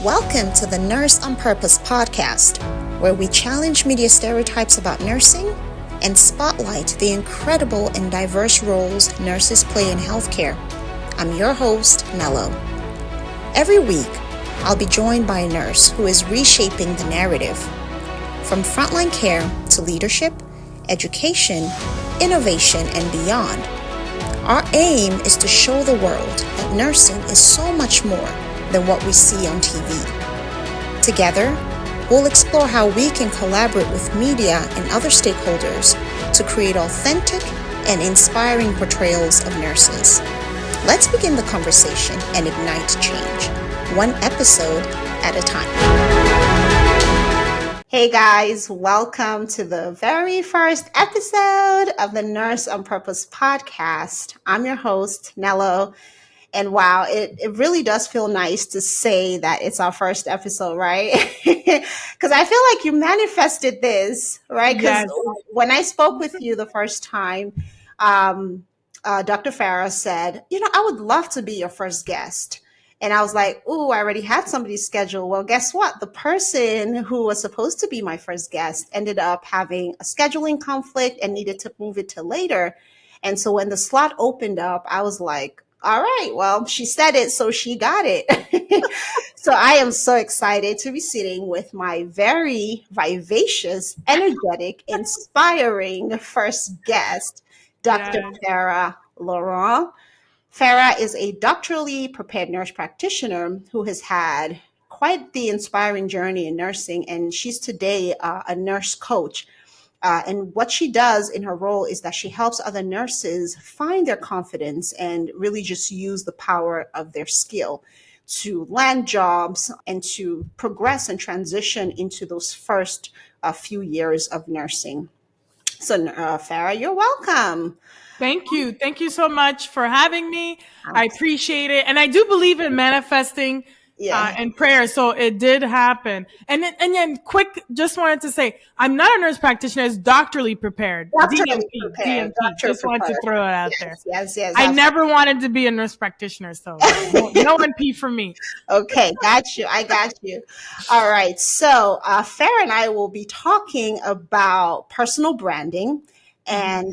Welcome to the Nurse on Purpose podcast, where we challenge media stereotypes about nursing and spotlight the incredible and diverse roles nurses play in healthcare. I'm your host, Nello. Every week, I'll be joined by a nurse who is reshaping the narrative. From frontline care to leadership, education, innovation, and beyond. Our aim is to show the world that nursing is so much more than what we see on TV. Together, we'll explore how we can collaborate with media and other stakeholders to create authentic and inspiring portrayals of nurses. Let's begin the conversation and ignite change, one episode at a time. Hey guys, welcome to the very first episode of the Nurse on Purpose podcast. I'm your host, Nello. And wow, it really does feel nice to say that it's our first episode, right? Because I feel like you manifested this, right? Because when I spoke with you the first time, Dr. Farah said, I would love to be your first guest. And I was like, ooh, I already had somebody scheduled. Well, guess what? The person who was supposed to be my first guest ended up having a scheduling conflict and needed to move it to later. And so when the slot opened up, I was like, all right, well, she said it, so she got it. So I am so excited to be sitting with my very vivacious, energetic, inspiring first guest, Dr. Farah Laurent. Farah is a doctorally prepared nurse practitioner who has had quite the inspiring journey in nursing, and she's today a nurse coach. And what she does in her role is that she helps other nurses find their confidence and really just use the power of their skill to land jobs and to progress and transition into those first few years of nursing. So, Farah, you're welcome. Thank you. Thank you so much for having me. I appreciate it. And I do believe in manifesting and prayer. So it did happen. And then quick, just wanted to say, I'm not a nurse practitioner, it's doctorally prepared. DMP. Just wanted to throw it out there. Yes. I never wanted to be a nurse practitioner, so no NP for me. Okay, got you. I got you. All right. So Farah and I will be talking about personal branding and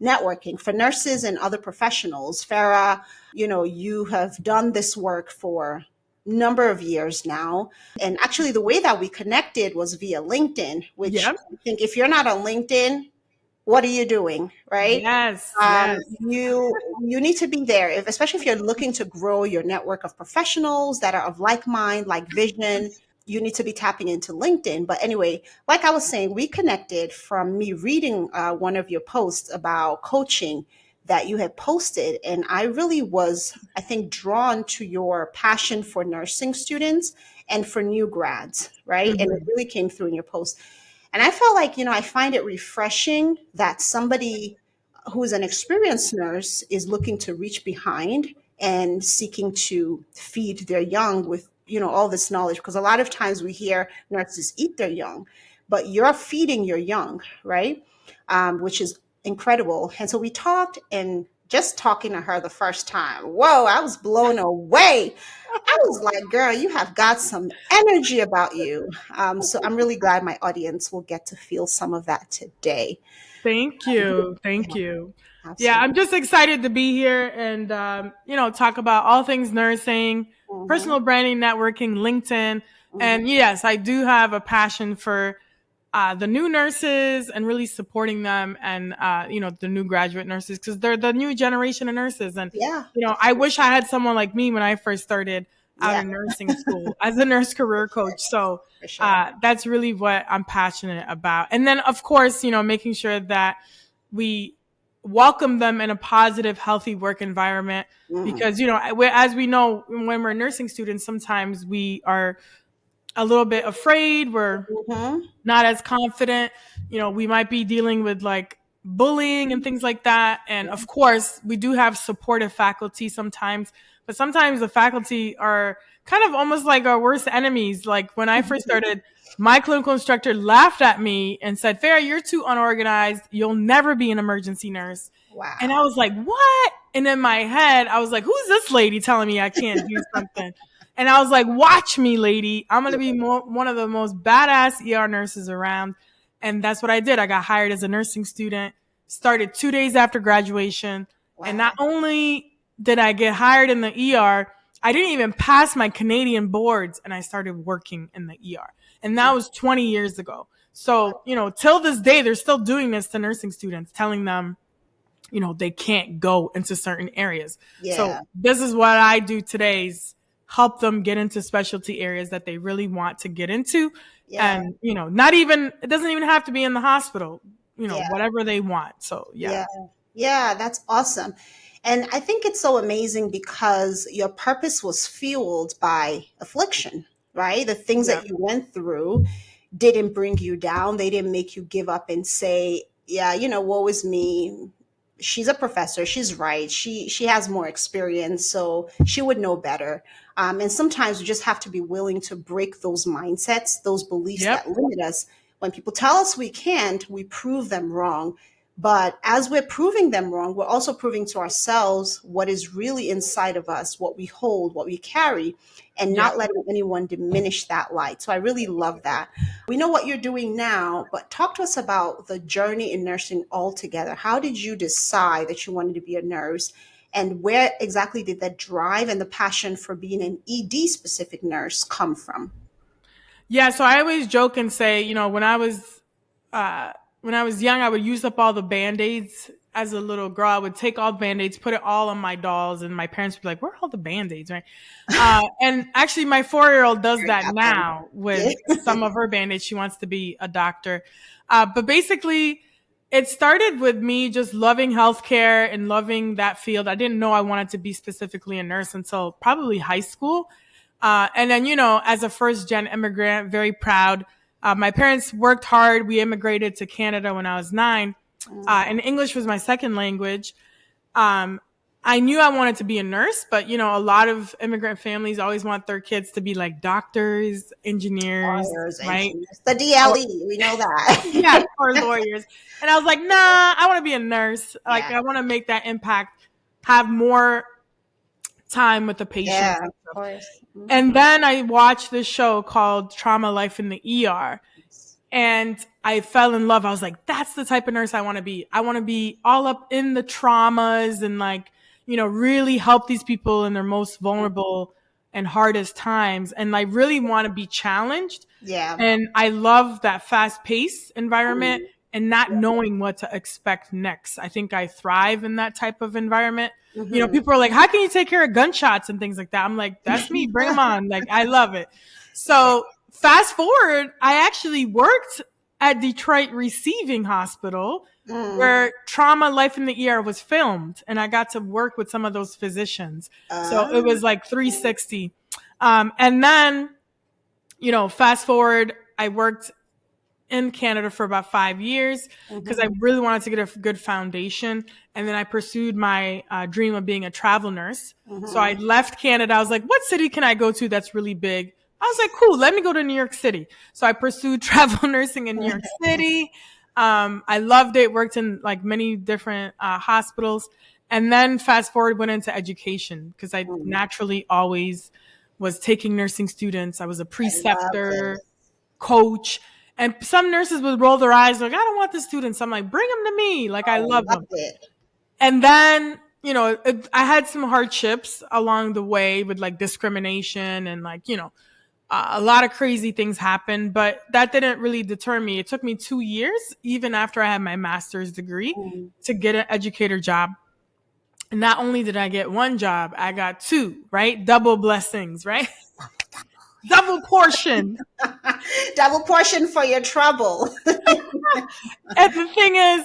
networking for nurses and other professionals. Farah, you have done this work for number of years now. And actually the way that we connected was via LinkedIn, which I think if you're not on LinkedIn, what are you doing? Right? Yes. You need to be there, especially if you're looking to grow your network of professionals that are of like mind, like vision. You need to be tapping into LinkedIn. But anyway, like I was saying, we connected from me reading one of your posts about coaching that you had posted. And I really was, I think, drawn to your passion for nursing students and for new grads, right? Mm-hmm. And it really came through in your post. And I felt like, I find it refreshing that somebody who's an experienced nurse is looking to reach behind and seeking to feed their young with, all this knowledge. Because a lot of times we hear nurses eat their young, but you're feeding your young, right? Which is incredible. And so we talked, and just talking to her the first time, whoa, I was blown away. I was like, girl, you have got some energy about you. So I'm really glad my audience will get to feel some of that today. Thank you. Thank you. Absolutely. Yeah, I'm just excited to be here and, talk about all things nursing, personal branding, networking, LinkedIn. And yes, I do have a passion for the new nurses and really supporting them and, the new graduate nurses, because they're the new generation of nurses. And, I wish I had someone like me when I first started out of nursing school as a nurse career coach. So that's really what I'm passionate about. And then, of course, making sure that we welcome them in a positive, healthy work environment, because, as we know, when we're nursing students, sometimes we are a little bit afraid. We're not as confident. We might be dealing with like bullying and things like that. And of course, we do have supportive faculty sometimes, but sometimes the faculty are kind of almost like our worst enemies. Like when I first started, my clinical instructor laughed at me and said, Farah, you're too unorganized. You'll never be an emergency nurse. Wow. And I was like, what? And in my head, I was like, who's this lady telling me I can't do something? And I was like, watch me, lady. I'm going to be one of the most badass ER nurses around. And that's what I did. I got hired as a nursing student, started 2 days after graduation. Wow. And not only did I get hired in the ER, I didn't even pass my Canadian boards, and I started working in the ER. And that was 20 years ago. So, till this day, they're still doing this to nursing students, telling them, they can't go into certain areas. Yeah. So this is what I do today, is help them get into specialty areas that they really want to get into. Yeah. And, it doesn't even have to be in the hospital, whatever they want. So, yeah. Yeah, that's awesome. And I think it's so amazing because your purpose was fueled by affliction, right? The things that you went through didn't bring you down. They didn't make you give up and say, yeah, woe is me. She's a professor. She's right. She has more experience, so she would know better. And sometimes we just have to be willing to break those mindsets, those beliefs that limit us. When people tell us we can't, we prove them wrong. But as we're proving them wrong, we're also proving to ourselves what is really inside of us, what we hold, what we carry, and not letting anyone diminish that light. So I really love that. We know what you're doing now, but talk to us about the journey in nursing altogether. How did you decide that you wanted to be a nurse? And where exactly did that drive and the passion for being an ED specific nurse come from? Yeah, so I always joke and say, when I was young, I would use up all the Band-Aids. As a little girl, I would take all the Band-Aids, put it all on my dolls, and my parents would be like, where are all the Band-Aids, right? And actually, my 4-year-old does that now with some of her Band-Aids. She wants to be a doctor. But basically, it started with me just loving healthcare and loving that field. I didn't know I wanted to be specifically a nurse until probably high school. And then, as a first-gen immigrant, very proud. My parents worked hard. We immigrated to Canada when I was 9. And English was my second language. I knew I wanted to be a nurse, but, a lot of immigrant families always want their kids to be like doctors, engineers, right? Engineers. The DLE, we know that. Yeah, or lawyers. And I was like, nah, I want to be a nurse. Like, I want to make that impact, have more time with the patients. Yeah, of course. Mm-hmm. And then I watched this show called Trauma Life in the ER. And I fell in love. I was like, that's the type of nurse I want to be. I want to be all up in the traumas and really help these people in their most vulnerable and hardest times. And I really want to be challenged. Yeah. And I love that fast-paced environment and not knowing what to expect next. I think I thrive in that type of environment. Mm-hmm. People are like, how can you take care of gunshots and things like that? I'm like, that's me. Bring them on. Like, I love it. So fast forward, I actually worked at Detroit Receiving Hospital where Trauma Life in the ER was filmed. And I got to work with some of those physicians. So it was like 360. And then, fast forward, I worked in Canada for about 5 years because I really wanted to get a good foundation. And then I pursued my dream of being a travel nurse. So I left Canada. I was like, what city can I go to that's really big? I was like, cool, let me go to New York City. So I pursued travel nursing in New York City. I loved it, worked in many different hospitals. And then fast forward, went into education because I naturally always was taking nursing students. I was a preceptor, coach. And some nurses would roll their eyes like, I don't want the students. I'm like, bring them to me. Like, I love them. And then, I had some hardships along the way with discrimination and a lot of crazy things happened, but that didn't really deter me. It took me 2 years, even after I had my master's degree, to get an educator job. And not only did I get one job, I got two, right? Double blessings, right? Double portion. Double portion for your trouble. And the thing is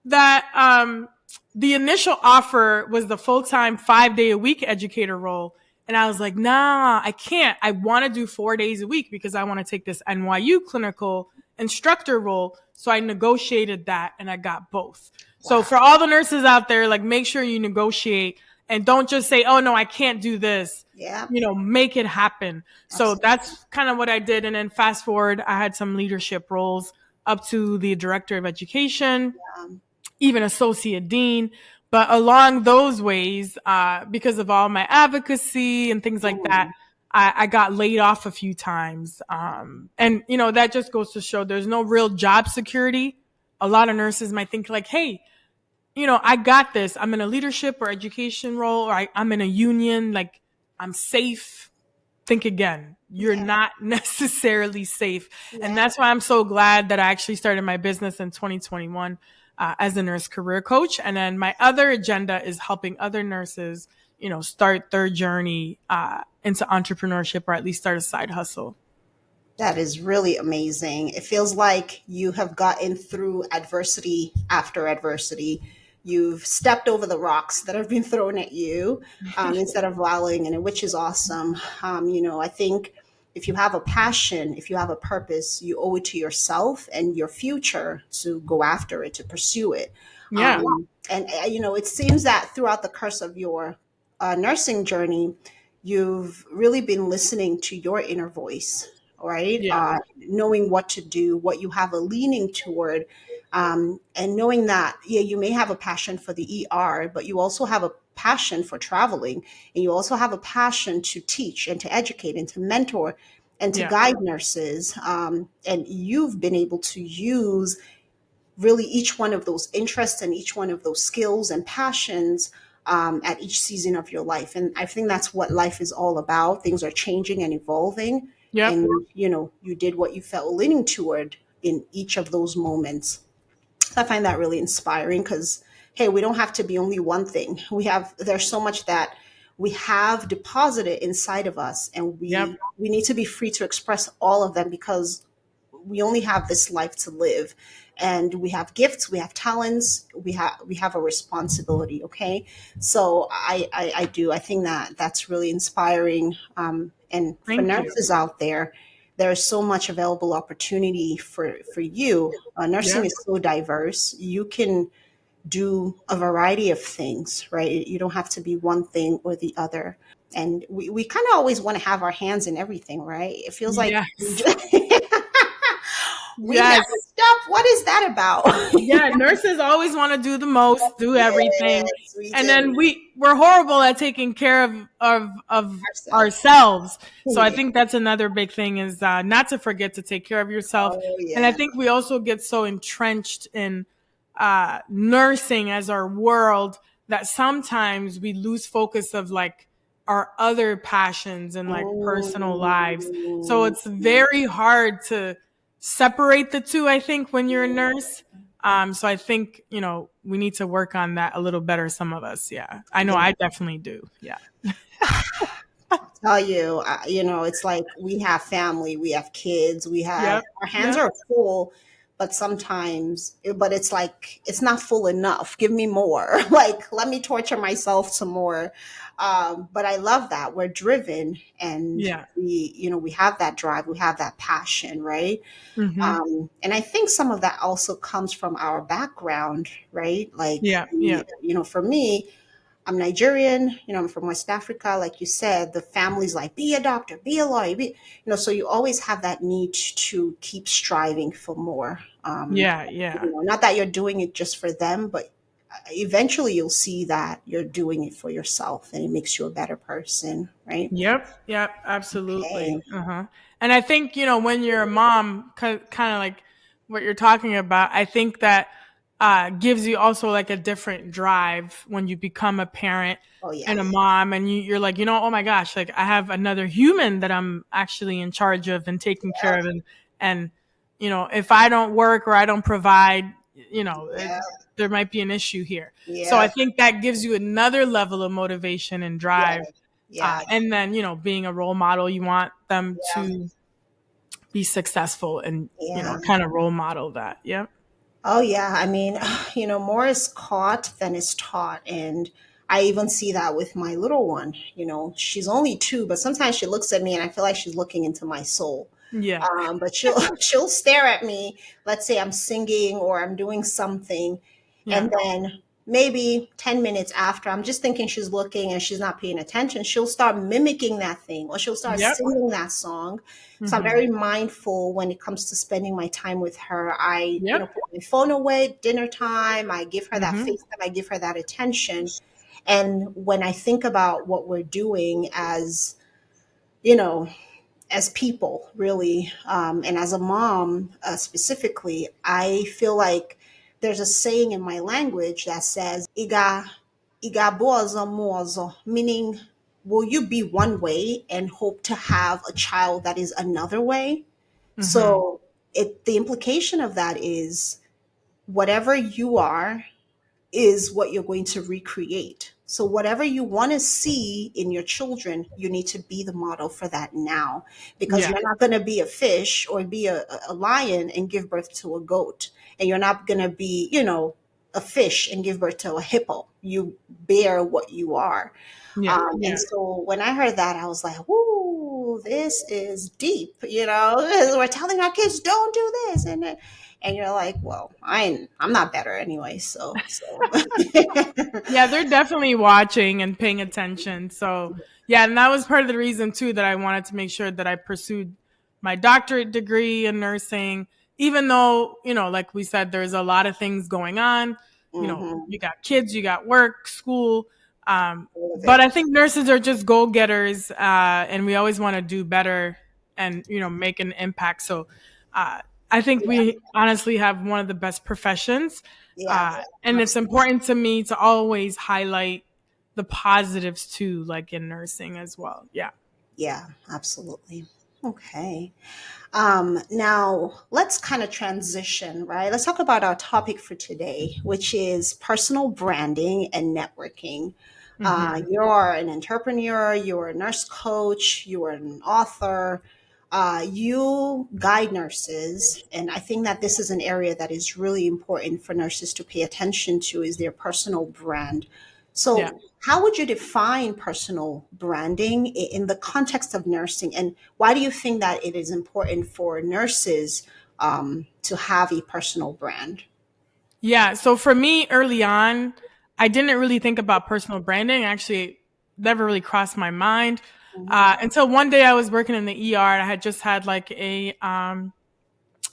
that the initial offer was the full-time 5-day-a-week educator role. And I was like, nah, I can't. I want to do 4 days a week because I want to take this NYU clinical instructor role. So I negotiated that and I got both. Wow. So for all the nurses out there, make sure you negotiate and don't just say, oh no, I can't do this. Yeah. Make it happen. Absolutely. So that's kind of what I did. And then fast forward, I had some leadership roles up to the director of education, even associate dean. But along those ways, because of all my advocacy and things like that, I got laid off a few times. And, that just goes to show there's no real job security. A lot of nurses might think like, hey, I got this. I'm in a leadership or education role, or I'm in a union. Like, I'm safe. Think again. You're not necessarily safe. And that's why I'm so glad that I actually started my business in 2021 as a nurse career coach. And then my other agenda is helping other nurses, start their journey into entrepreneurship, or at least start a side hustle. That is really amazing. It feels like you have gotten through adversity after adversity. You've stepped over the rocks that have been thrown at you instead of wallowing in it, which is awesome. I think if you have a passion, if you have a purpose, you owe it to yourself and your future to go after it, to pursue it. Yeah. It seems that throughout the course of your nursing journey, you've really been listening to your inner voice, right? Yeah. Knowing what to do, what you have a leaning toward, and knowing that, you may have a passion for the ER, but you also have a passion for traveling, and you also have a passion to teach and to educate and to mentor and to guide nurses. And you've been able to use really each one of those interests and each one of those skills and passions at each season of your life. And I think that's what life is all about. Things are changing and evolving. Yep. And, you did what you felt leaning toward in each of those moments. I find that really inspiring because, hey, we don't have to be only one thing. There's so much that we have deposited inside of us, and we need to be free to express all of them, because we only have this life to live, and we have gifts, we have talents, we have a responsibility. Okay. So I think that's really inspiring. And for nurses out there, there's so much available opportunity for you. Nursing is so diverse. You can do a variety of things, right? You don't have to be one thing or the other. And we kind of always want to have our hands in everything, right? It feels like we never stop. What is that about? Nurses always want to do the most, do everything. And then we're horrible at taking care of ourselves. So I think that's another big thing, is not to forget to take care of yourself. And I think we also get so entrenched in nursing as our world that sometimes we lose focus of like our other passions and like personal lives. So it's very hard to separate the two, I think, when you're a nurse. So I think, we need to work on that a little better, some of us. Yeah. I know I definitely do. Yeah. Tell you, it's like we have family, we have kids, we have, our hands are full, but it's like, it's not full enough. Give me more. Like, let me torture myself some more. But I love that we're driven, and we have that drive, we have that passion, right? And I think some of that also comes from our background, right? Like, for me, I'm Nigerian, I'm from West Africa. Like you said, the family's like, be a doctor, be a lawyer, so you always have that need to keep striving for more. Not that you're doing it just for them, but eventually you'll see that you're doing it for yourself, and it makes you a better person, right? Yep, absolutely. Okay. And I think, when you're a mom, kind of like what you're talking about, I think that gives you also like a different drive when you become a parent and a mom, and you're like, oh my gosh, like I have another human that I'm actually in charge of and taking care of. And, if I don't work or I don't provide, there might be an issue here. So I think that gives you another level of motivation and drive. And then, being a role model, you want them to be successful and, kind of role model that. Yeah. Oh, yeah. I mean, more is caught than is taught. And I even see that with my little one. She's only 2, but sometimes she looks at me and I feel like she's looking into my soul. Yeah. But she'll stare at me. Let's say I'm singing or I'm doing something. And then maybe 10 minutes after, I'm just thinking she's looking and she's not paying attention. She'll start mimicking that thing, or she'll start singing that song. So I'm very mindful when it comes to spending my time with her. I put my phone away, dinner time. I give her that face time. I give her that attention. And when I think about what we're doing as you know, as people, really, and as a mom specifically, I feel like there's a saying in my language that says "iga bozo mozo," meaning, will you be one way and hope to have a child that is another way? Mm-hmm. So the implication of that is whatever you are is what you're going to recreate. So, whatever you want to see in your children, you need to be the model for that now, because Yeah. you're not going to be a fish or be a lion and give birth to a goat. And you're not going to be, a fish and give birth to a hippo. You bear what you are. Yeah. And so when I heard that, I was like, "Woo, this is deep." We're telling our kids, "Don't do this," and you're like, "Well, I'm not better anyway." So. Yeah, they're definitely watching and paying attention. So, yeah, and that was part of the reason too that I wanted to make sure that I pursued my doctorate degree in nursing, even though, like we said, there's a lot of things going on. Hmm. You got kids, you got work, school. All of But it. I think nurses are just go getters, and we always want to do better and, make an impact. So, uh, I think Yeah. we honestly have one of the best professions. Yes. And it's Absolutely. important to me to always highlight the positives too, like in nursing as well. Yeah. Yeah. Absolutely. Okay. Now, let's kind of transition, right? Let's talk about our topic for today, which is personal branding and networking. Hmm. You're an entrepreneur, you're a nurse coach, you're an author, you guide nurses. And I think that this is an area that is really important for nurses to pay attention to, is their personal brand. Yeah. So, how would you define personal branding in the context of nursing? And why do you think that it is important for nurses to have a personal brand? Yeah. So for me, early on, I didn't really think about personal branding. Actually, never really crossed my mind Mhm. until one day I was working in the ER. And I had just had like an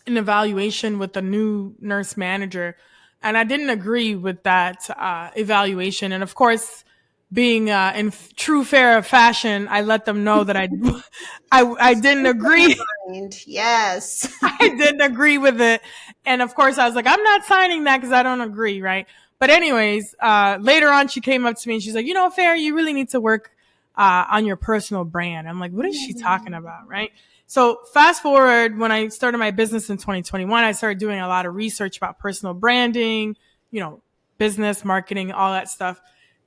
evaluation with the new nurse manager, and I didn't agree with that evaluation. And of course, being in true fair fashion, I let them know that I didn't agree. Mind. Yes. I didn't agree with it. And of course, I was like, I'm not signing that because I don't agree, right? But anyways, later on, she came up to me and she's like, Fair, you really need to work on your personal brand. I'm like, what is she talking about, right? So fast forward, when I started my business in 2021, I started doing a lot of research about personal branding, business, marketing, all that stuff.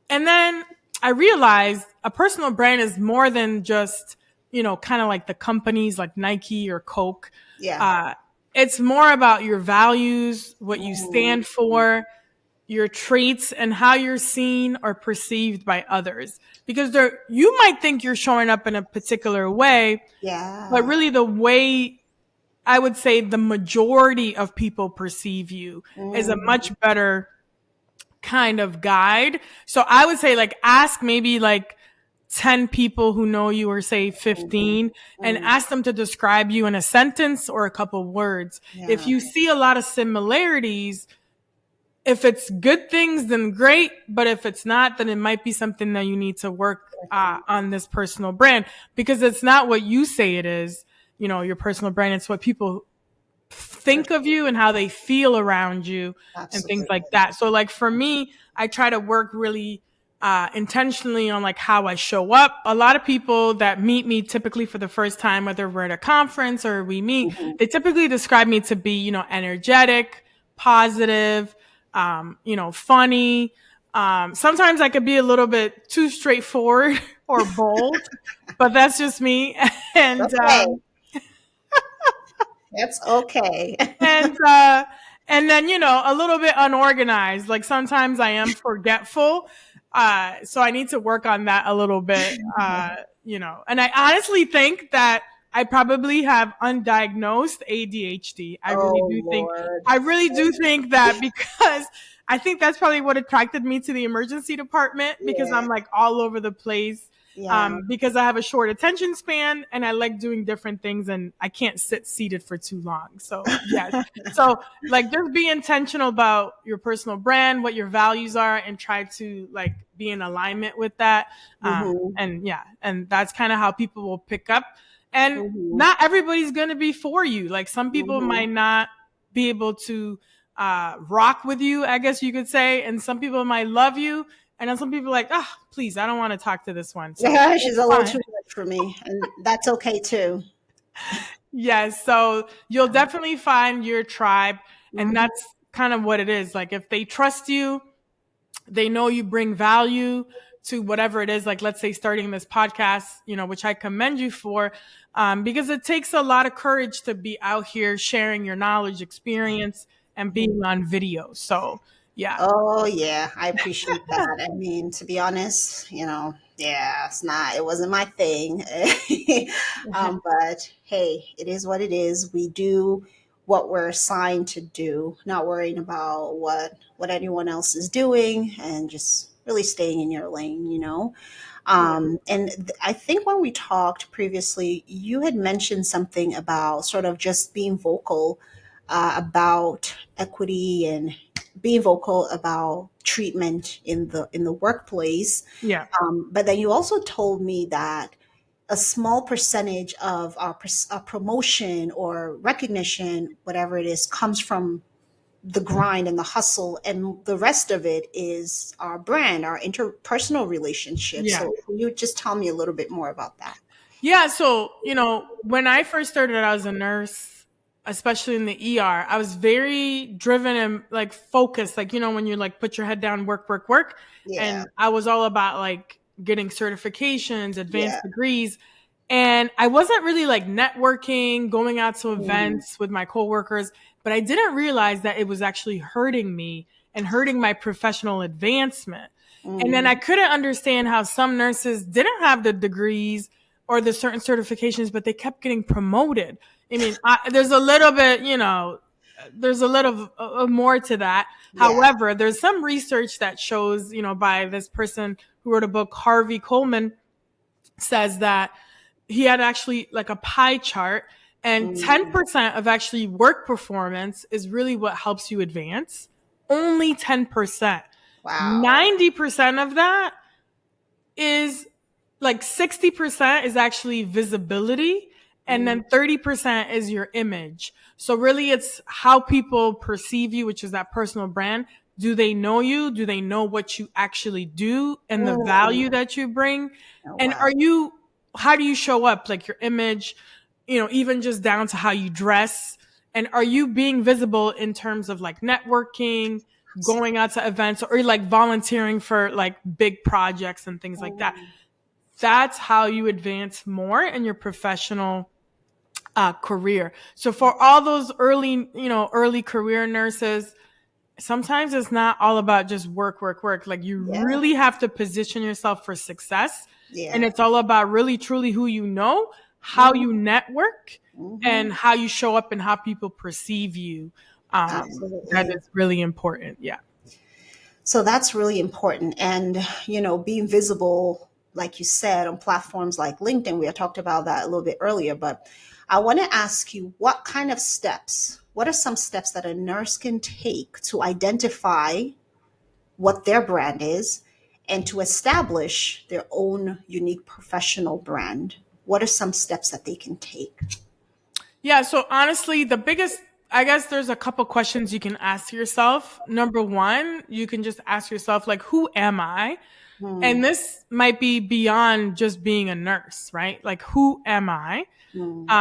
And then I realized a personal brand is more than just, kind of like the companies like Nike or Coke. Yeah. Uh, it's more about your values, what you Mhm. stand for, your traits, and how you're seen or perceived by others. Because you might think you're showing up in a particular way, but Yeah. really the way I would say the majority of people perceive you is a Mhm. much better kind of guide. So I would say like ask maybe like 10 people who know you, or say Mhm. 15, and Mhm. ask them to describe you in a sentence or a couple words. If Yeah. you see a lot of similarities, if it's good things, then great. But if it's not, then it might be something that you need to work on this personal brand, because it's not what you say it is, your personal brand. It's what people think of you and how they feel around you and things Absolutely. like that. So like for me, I try to work really intentionally on like how I show up. A lot of people that meet me typically for the first time, whether we're at a conference or we meet, Mhm. they typically describe me to be, energetic, positive, funny. Sometimes I could be a little bit too straightforward or bold, but that's just me. and Okay. That's okay. and uh and then a little bit unorganized. Like sometimes I am forgetful, so I need to work on that a little bit. And I honestly think that I probably have undiagnosed ADHD. Oh Lord. I really do think that, because I think that's probably what attracted me to the emergency department, because Yeah. I'm like all over the place. Yeah. because I have a short attention span and I like doing different things and I can't sit seated for too long. So yes. So like just be intentional about your personal brand, what your values are, and try to like be in alignment with that. Mm-hmm. And yeah, and that's kind of how people will pick up. And Mm-hmm. not everybody's going to be for you. Like some people Mm-hmm. might not be able to rock with you, I guess you could say. And some people might love you. And then some people are like, ah, oh, please, I don't want to talk to this one. So Yeah, she's it's a little fine. too much for me, and that's okay too. Yes. So you'll definitely find your tribe. And Mm-hmm. that's kind of what it is. Like if they trust you, they know you bring value to whatever it is. Like let's say starting this podcast, you know, which I commend you for, because it takes a lot of courage to be out here sharing your knowledge, experience, and being on video. So yeah. Oh yeah, I appreciate that. I mean, to be honest, yeah, it wasn't my thing. But hey, it is what it is. We do what we're assigned to do, not worrying about what anyone else is doing, and just really staying in your lane. Yeah. I think when we talked previously, you had mentioned something about sort of just being vocal about equity and being vocal about treatment in the workplace. Yeah. But then you also told me that a small percentage of our promotion or recognition, whatever it is, comes from the grind and the hustle, and the rest of it is our brand, our interpersonal relationships. Yeah. So can you just tell me a little bit more about that? Yeah. So, you know, when I first started out as a nurse, especially in the ER, I was very driven and like focused. Like, you know, when you like put your head down, work, work, work. Yeah. And I was all about like getting certifications, advanced Yeah. degrees. And I wasn't really like networking, going out to Mm, events with my coworkers, but I didn't realize that it was actually hurting me and hurting my professional advancement. And then mm, I couldn't understand how some nurses didn't have the degrees or the certain certifications, but they kept getting promoted. I mean, there's a little bit, you know, there's a little more to that. yeah. However, there's some research that shows, you know, by this person who wrote a book, Harvey Coleman, says that he had actually like a pie chart, and Mm, 10% of actually work performance is really what helps you advance. Only 10%. wow. 90% of that is like 60% is actually visibility, and Mm, then 30% is your image. So really it's how people perceive you, which is that personal brand. Do they know you? Do they know what you actually do and the mm. value that you bring? Oh, And wow. how do you show up? Like your image, you know, even just down to how you dress. And are you being visible in terms of like networking, going out to events, or like volunteering for like big projects and things like that? Mm, That's how you advance more in your professional career. So for all those early career nurses, sometimes it's not all about just work, work, work. Like you yeah. really have to position yourself for success. And Yeah. it's all about really, truly who you know, how Mm, you network, hmm. and how you show up and how people perceive you. That Absolutely. is really important. Yeah. So that's really important. And, being visible, like you said, on platforms like LinkedIn, we had talked about that a little bit earlier, but I want to ask you what are some steps that a nurse can take to identify what their brand is and to establish their own unique professional brand? What are some steps that they can take? Yeah, so honestly, I guess there's a couple questions you can ask yourself. Number one, you can just ask yourself, like, who am I? Hmm, And this might be beyond just being a nurse, right? Like, who am I? hmm,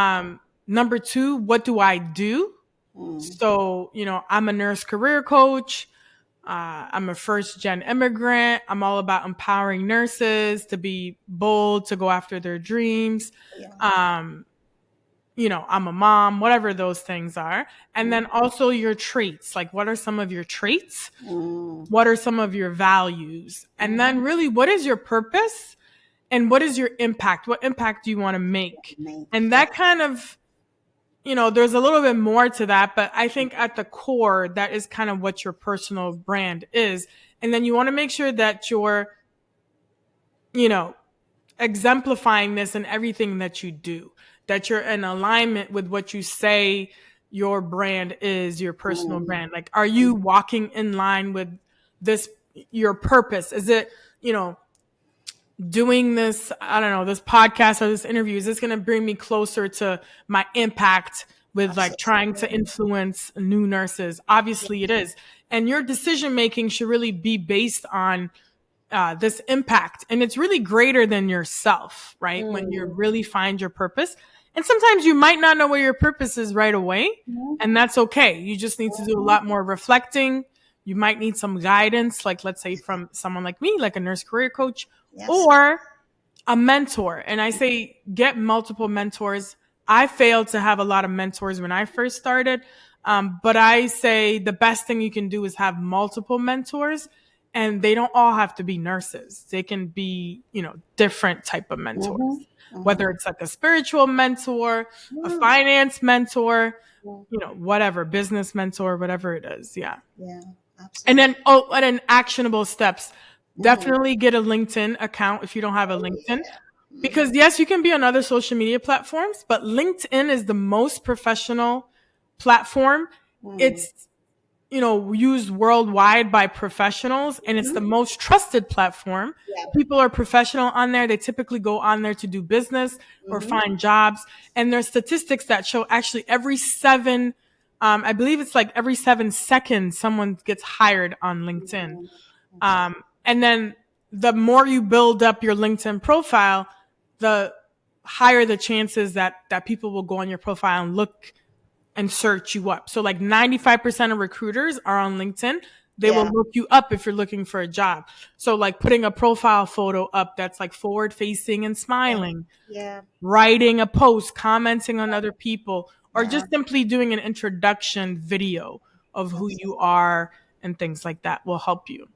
Number two, what do I do? hmm. So, you know, I'm a nurse career coach. I'm a first gen immigrant. I'm all about empowering nurses to be bold, to go after their dreams. Yeah. Um, you know, I'm a mom, whatever those things are. And then Hmm, also your traits. Like, what are some of your traits? hmm, What are some of your values? And hmm. then, really, what is your purpose and what is your impact? What impact do you want to make? Make. And Yeah. that kind of, you know, there's a little bit more to that, but I think at the core, that is kind of what your personal brand is. And then you want to make sure that you're, you know, exemplifying this in everything that you do, that you're in alignment with what you say your brand is, your personal brand. Like, are you walking in line with this, your purpose? Is it, doing this, I don't know, this podcast or this interview, is this going to bring me closer to my impact with like trying to influence new nurses? Obviously it is. And your decision making should really be based on this impact. And it's really greater than yourself, right? When you really find your purpose. And sometimes you might not know where your purpose is right away. And that's okay. You just need to do a lot more reflecting. You might need some guidance, like let's say from someone like me, like a nurse career coach, or a mentor. And I say get multiple mentors. I failed to have a lot of mentors when I first started. But I say the best thing you can do is have multiple mentors, and they don't all have to be nurses. They can be, different type of mentors, whether it's like a spiritual mentor, a finance mentor, whatever, business mentor, whatever it is. Yeah. Yeah. Absolutely. And then actionable steps. Definitely get a LinkedIn account if you don't have a LinkedIn. Because yes, you can be on other social media platforms, but LinkedIn is the most professional platform. It's, used worldwide by professionals, and it's the most trusted platform. People are professional on there. They typically go on there to do business or find jobs. And there's statistics that show actually I believe it's like every 7 seconds, someone gets hired on LinkedIn. And then the more you build up your LinkedIn profile, the higher the chances that people will go on your profile and look and search you up. So like 95% of recruiters are on LinkedIn. They will look you up if you're looking for a job. So like putting a profile photo up that's like forward facing and smiling, writing a post, commenting on other people, or just simply doing an introduction video of who you are and things like that will help you.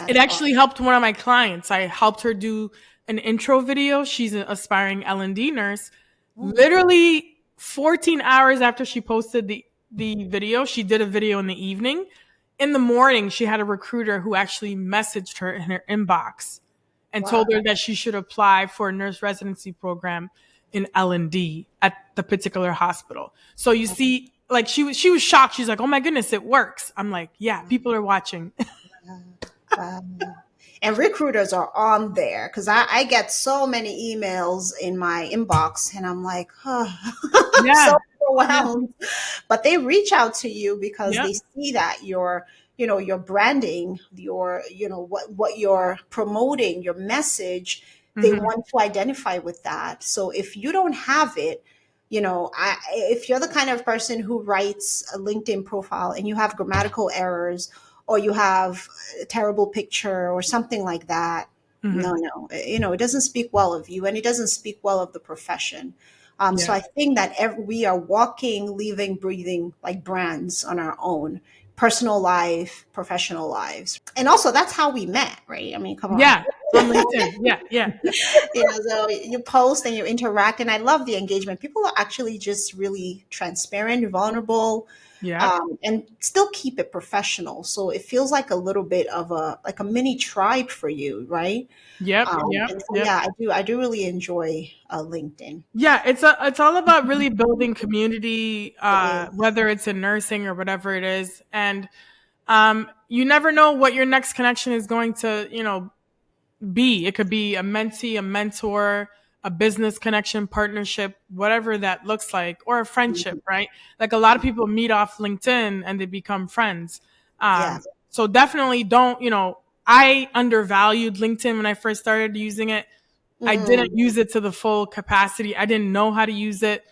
It actually helped one of my clients. I helped her do an intro video. She's an aspiring L&D nurse. Literally 14 hours after she posted the video, she did a video in the evening. In the morning, she had a recruiter who actually messaged her in her inbox and told her that she should apply for a nurse residency program in L&D at the particular hospital. So you see, like she was shocked. She's like, "Oh my goodness, it works." I'm like, "Yeah, people are watching." And recruiters are on there because I get so many emails in my inbox, and I'm like, I'm so overwhelmed. But they reach out to you because they see that your branding, what you're promoting, your message, they want to identify with that. So if you don't have it, if you're the kind of person who writes a LinkedIn profile and you have grammatical errors, or you have a terrible picture or something like that, no, it doesn't speak well of you, and it doesn't speak well of the profession. So I think that we are walking, living, breathing like brands on our own, personal life, professional lives. And also that's how we met, right? I mean, come on. Yeah. On LinkedIn. Yeah. So you post and you interact, and I love the engagement. People are actually just really transparent, vulnerable, and still keep it professional. So it feels like a little bit of a mini tribe for you, right? Yep. Yeah, I do really enjoy LinkedIn. Yeah, it's all about really building community, whether it's in nursing or whatever it is. And you never know what your next connection is going to, be. It could be a mentee, a mentor, a business connection, partnership, whatever that looks like, or a friendship, right? Like a lot of people meet off LinkedIn and they become friends. So definitely don't, I undervalued LinkedIn when I first started using it. I didn't use it to the full capacity. I didn't know how to use it.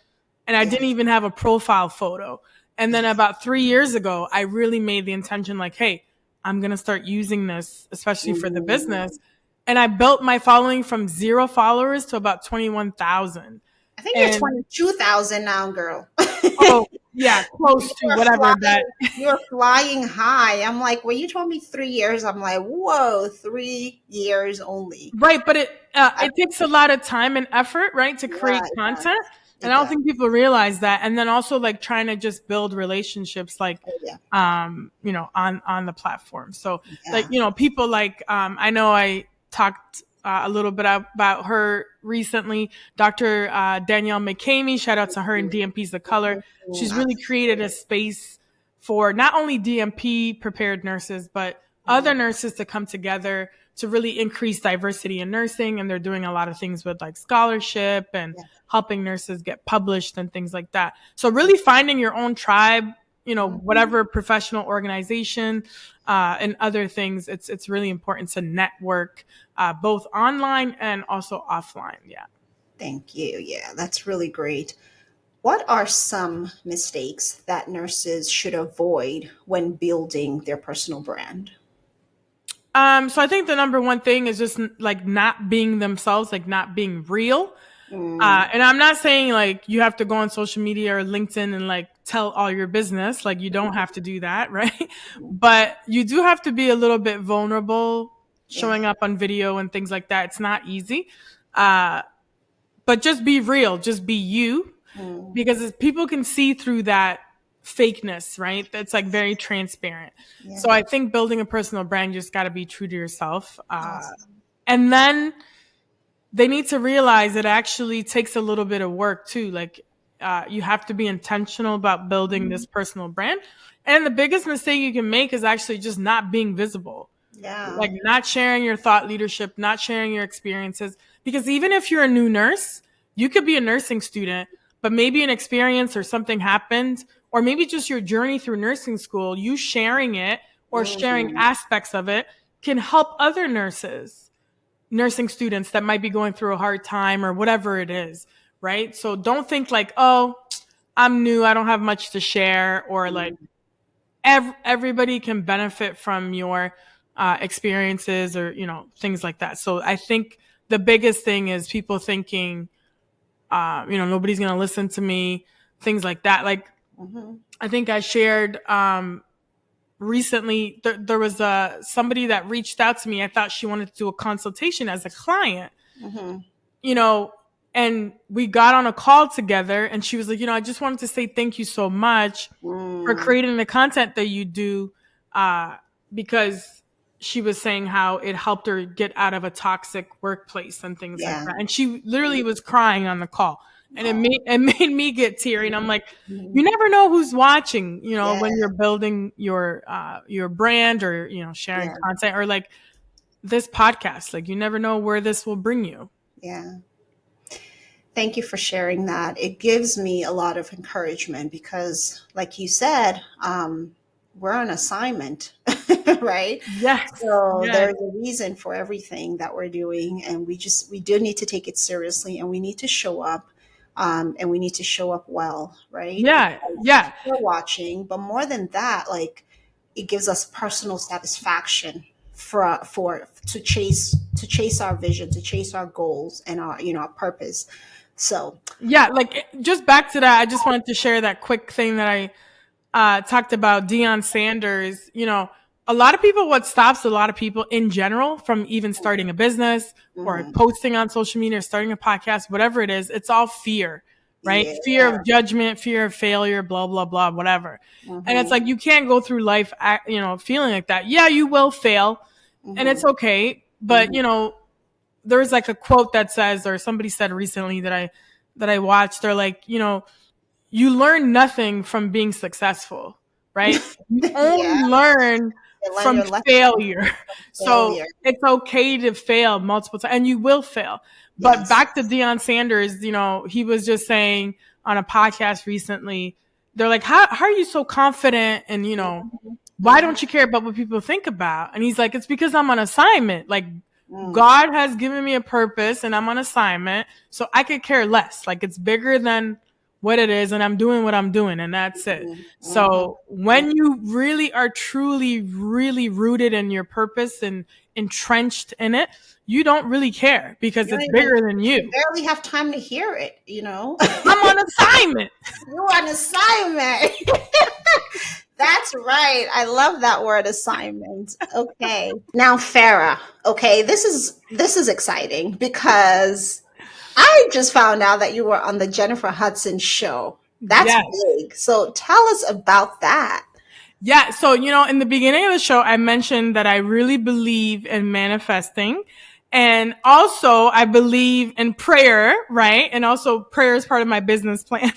And I didn't even have a profile photo. And then about 3 years ago, I really made the intention like, hey, I'm going to start using this, especially for the business. And I built my following from 0 followers to about 21,000. I think you're 22,000 now, girl. Oh, yeah, close to whatever that. You're flying high. I'm like, when you told me 3 years, I'm like, whoa, 3 years only. Right, but it takes a lot of time and effort, right, to create content. And I don't think people realize that. And then also like trying to just build relationships, like, on the platform. So like, people like, I know I talked a little bit about her recently. Dr. Danielle McCamey, shout out to her and DMP's The Color. She's really created a space for not only DMP prepared nurses, but other nurses to come together to really increase diversity in nursing. And they're doing a lot of things with like scholarship and helping nurses get published and things like that. So really finding your own tribe, you know, whatever professional organization, and other things, it's really important to network, both online and also offline. Yeah. Thank you. Yeah, that's really great. What are some mistakes that nurses should avoid when building their personal brand? So I think the number one thing is just like not being themselves, like not being real. And I'm not saying like you have to go on social media or LinkedIn and like tell all your business. Like you don't have to do that, right? But you do have to be a little bit vulnerable, showing up on video and things like that. It's not easy. But just be real, just be you, because people can see through that fakeness, right? That's like very transparent. So I think building a personal brand, you just got to be true to yourself. And then they need to realize it actually takes a little bit of work too. Like, you have to be intentional about building this personal brand. And the biggest mistake you can make is actually just not being visible. Yeah. Like not sharing your thought leadership, not sharing your experiences. Because even if you're a new nurse, you could be a nursing student, but maybe an experience or something happened, or maybe just your journey through nursing school, you sharing it or sharing aspects of it can help other nursing students that might be going through a hard time or whatever it is, right? So don't think like, oh, I'm new, I don't have much to share, or like everybody can benefit from your experiences or, you know, things like that. So I think the biggest thing is people thinking, you know, nobody's going to listen to me, things like that. Like, I think I shared recently, there was somebody that reached out to me. I thought she wanted to do a consultation as a client, you know, and we got on a call together and she was like, you know, I just wanted to say thank you so much for creating the content that you do, because she was saying how it helped her get out of a toxic workplace and things like that. And she literally was crying on the call. And it made me get teary. And I'm like, you never know who's watching, you know, when you're building your brand or, you know, sharing content or like this podcast. Like you never know where this will bring you. Yeah. Thank you for sharing that. It gives me a lot of encouragement because, like you said, we're on assignment, right? Yes. So there's a reason for everything that we're doing. And we do need to take it seriously and we need to show up. And we need to show up well, right? Yeah. We're watching, but more than that, like it gives us personal satisfaction to chase our vision, to chase our goals and our, you know, our purpose. So yeah, like just back to that, I just wanted to share that quick thing that I talked about Deion Sanders. You know, what stops a lot of people in general from even starting a business or posting on social media or starting a podcast, whatever it is, it's all fear, right? Yeah. Fear of judgment, fear of failure, blah, blah, blah, whatever. And it's like, you can't go through life, you know, feeling like that. Yeah, you will fail and it's okay. But, you know, there's like a quote that says, or somebody said recently that I watched, they're like, you know, you learn nothing from being successful, right? You only learn from failure. So it's okay to fail multiple times and you will fail. But back to Deion Sanders, you know, he was just saying on a podcast recently, they're like, how are you so confident? And, you know, why don't you care about what people think about? And he's like, it's because I'm on assignment. Like God has given me a purpose and I'm on assignment. So I could care less. Like it's bigger than what it is and I'm doing what I'm doing and that's it. So when you really are truly, really rooted in your purpose and entrenched in it, you don't really care because it's bigger than you. You barely have time to hear it, you know? I'm on assignment. You're on assignment. That's right. I love that word, assignment. Okay. Now, Farah, okay, this is exciting because I just found out that you were on the Jennifer Hudson show. That's big. So tell us about that. Yeah. So, you know, in the beginning of the show, I mentioned that I really believe in manifesting And also, I believe in prayer, right? And also, prayer is part of my business plan.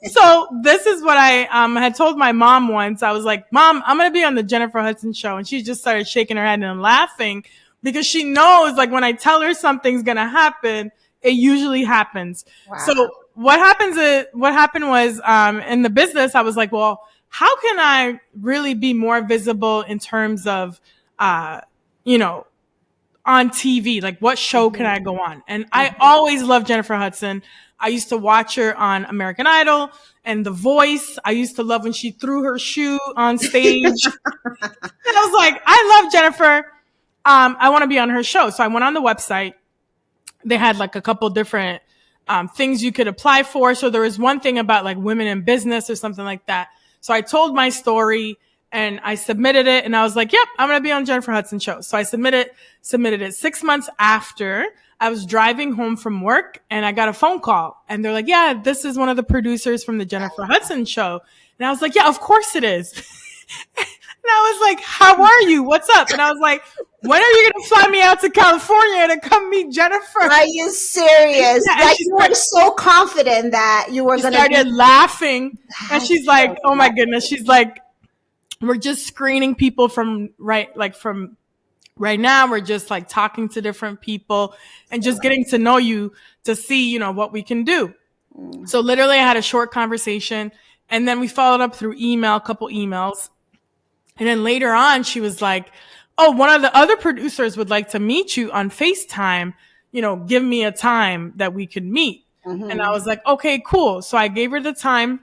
So this is what I had told my mom once. I was like, Mom, I'm going to be on the Jennifer Hudson show. And she just started shaking her head and laughing because she knows, like, when I tell her something's going to happen, it usually happens. Wow. So what happened was in the business, I was like, well, how can I really be more visible in terms of, on TV? Like, what show can I go on? And I always loved Jennifer Hudson. I used to watch her on American Idol and The Voice. I used to love when she threw her shoe on stage. And I was like, I love Jennifer. I want to be on her show. So I went on the website. They had like a couple different things you could apply for. So there was one thing about like women in business or something like that. So I told my story and I submitted it and I was like, yep, I'm going to be on Jennifer Hudson show. So I submitted it 6 months after. I was driving home from work and I got a phone call and they're like, yeah, this is one of the producers from the Jennifer Hudson show. And I was like, yeah, of course it is. And I was like, how are you? What's up? And I was like, when are you going to fly me out to California to come meet Jennifer? Are you serious? Yeah, like you were so confident that you were going to started laughing. And she's like, oh my goodness. She's like, we're just screening people from right now. We're just like talking to different people and just getting to know you to see, what we can do. So literally I had a short conversation and then we followed up through email, a couple emails. And then later on, she was like, oh, one of the other producers would like to meet you on FaceTime. Give me a time that we could meet. And I was like, okay, cool. So I gave her the time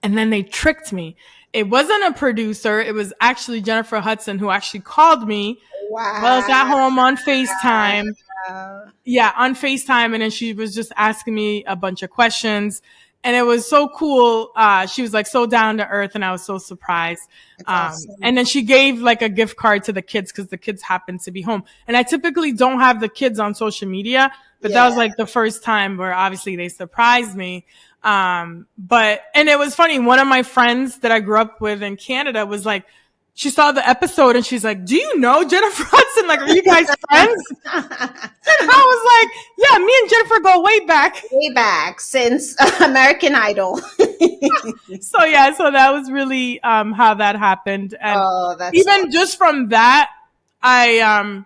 and then they tricked me. It wasn't a producer. It was actually Jennifer Hudson who actually called me. Wow. While I was at home on FaceTime. Yeah, on FaceTime. And then she was just asking me a bunch of questions. And it was so cool. She was like so down to earth and I was so surprised. Awesome. And then she gave like a gift card to the kids because the kids happened to be home. And I typically don't have the kids on social media, but that was like the first time where obviously they surprised me. And it was funny. One of my friends that I grew up with in Canada was like, she saw the episode and she's like, do you know Jennifer Hudson? Like, are you guys friends? And I was like, yeah, me and Jennifer go way back. Way back since American Idol. So that was really how that happened. And even just from that, I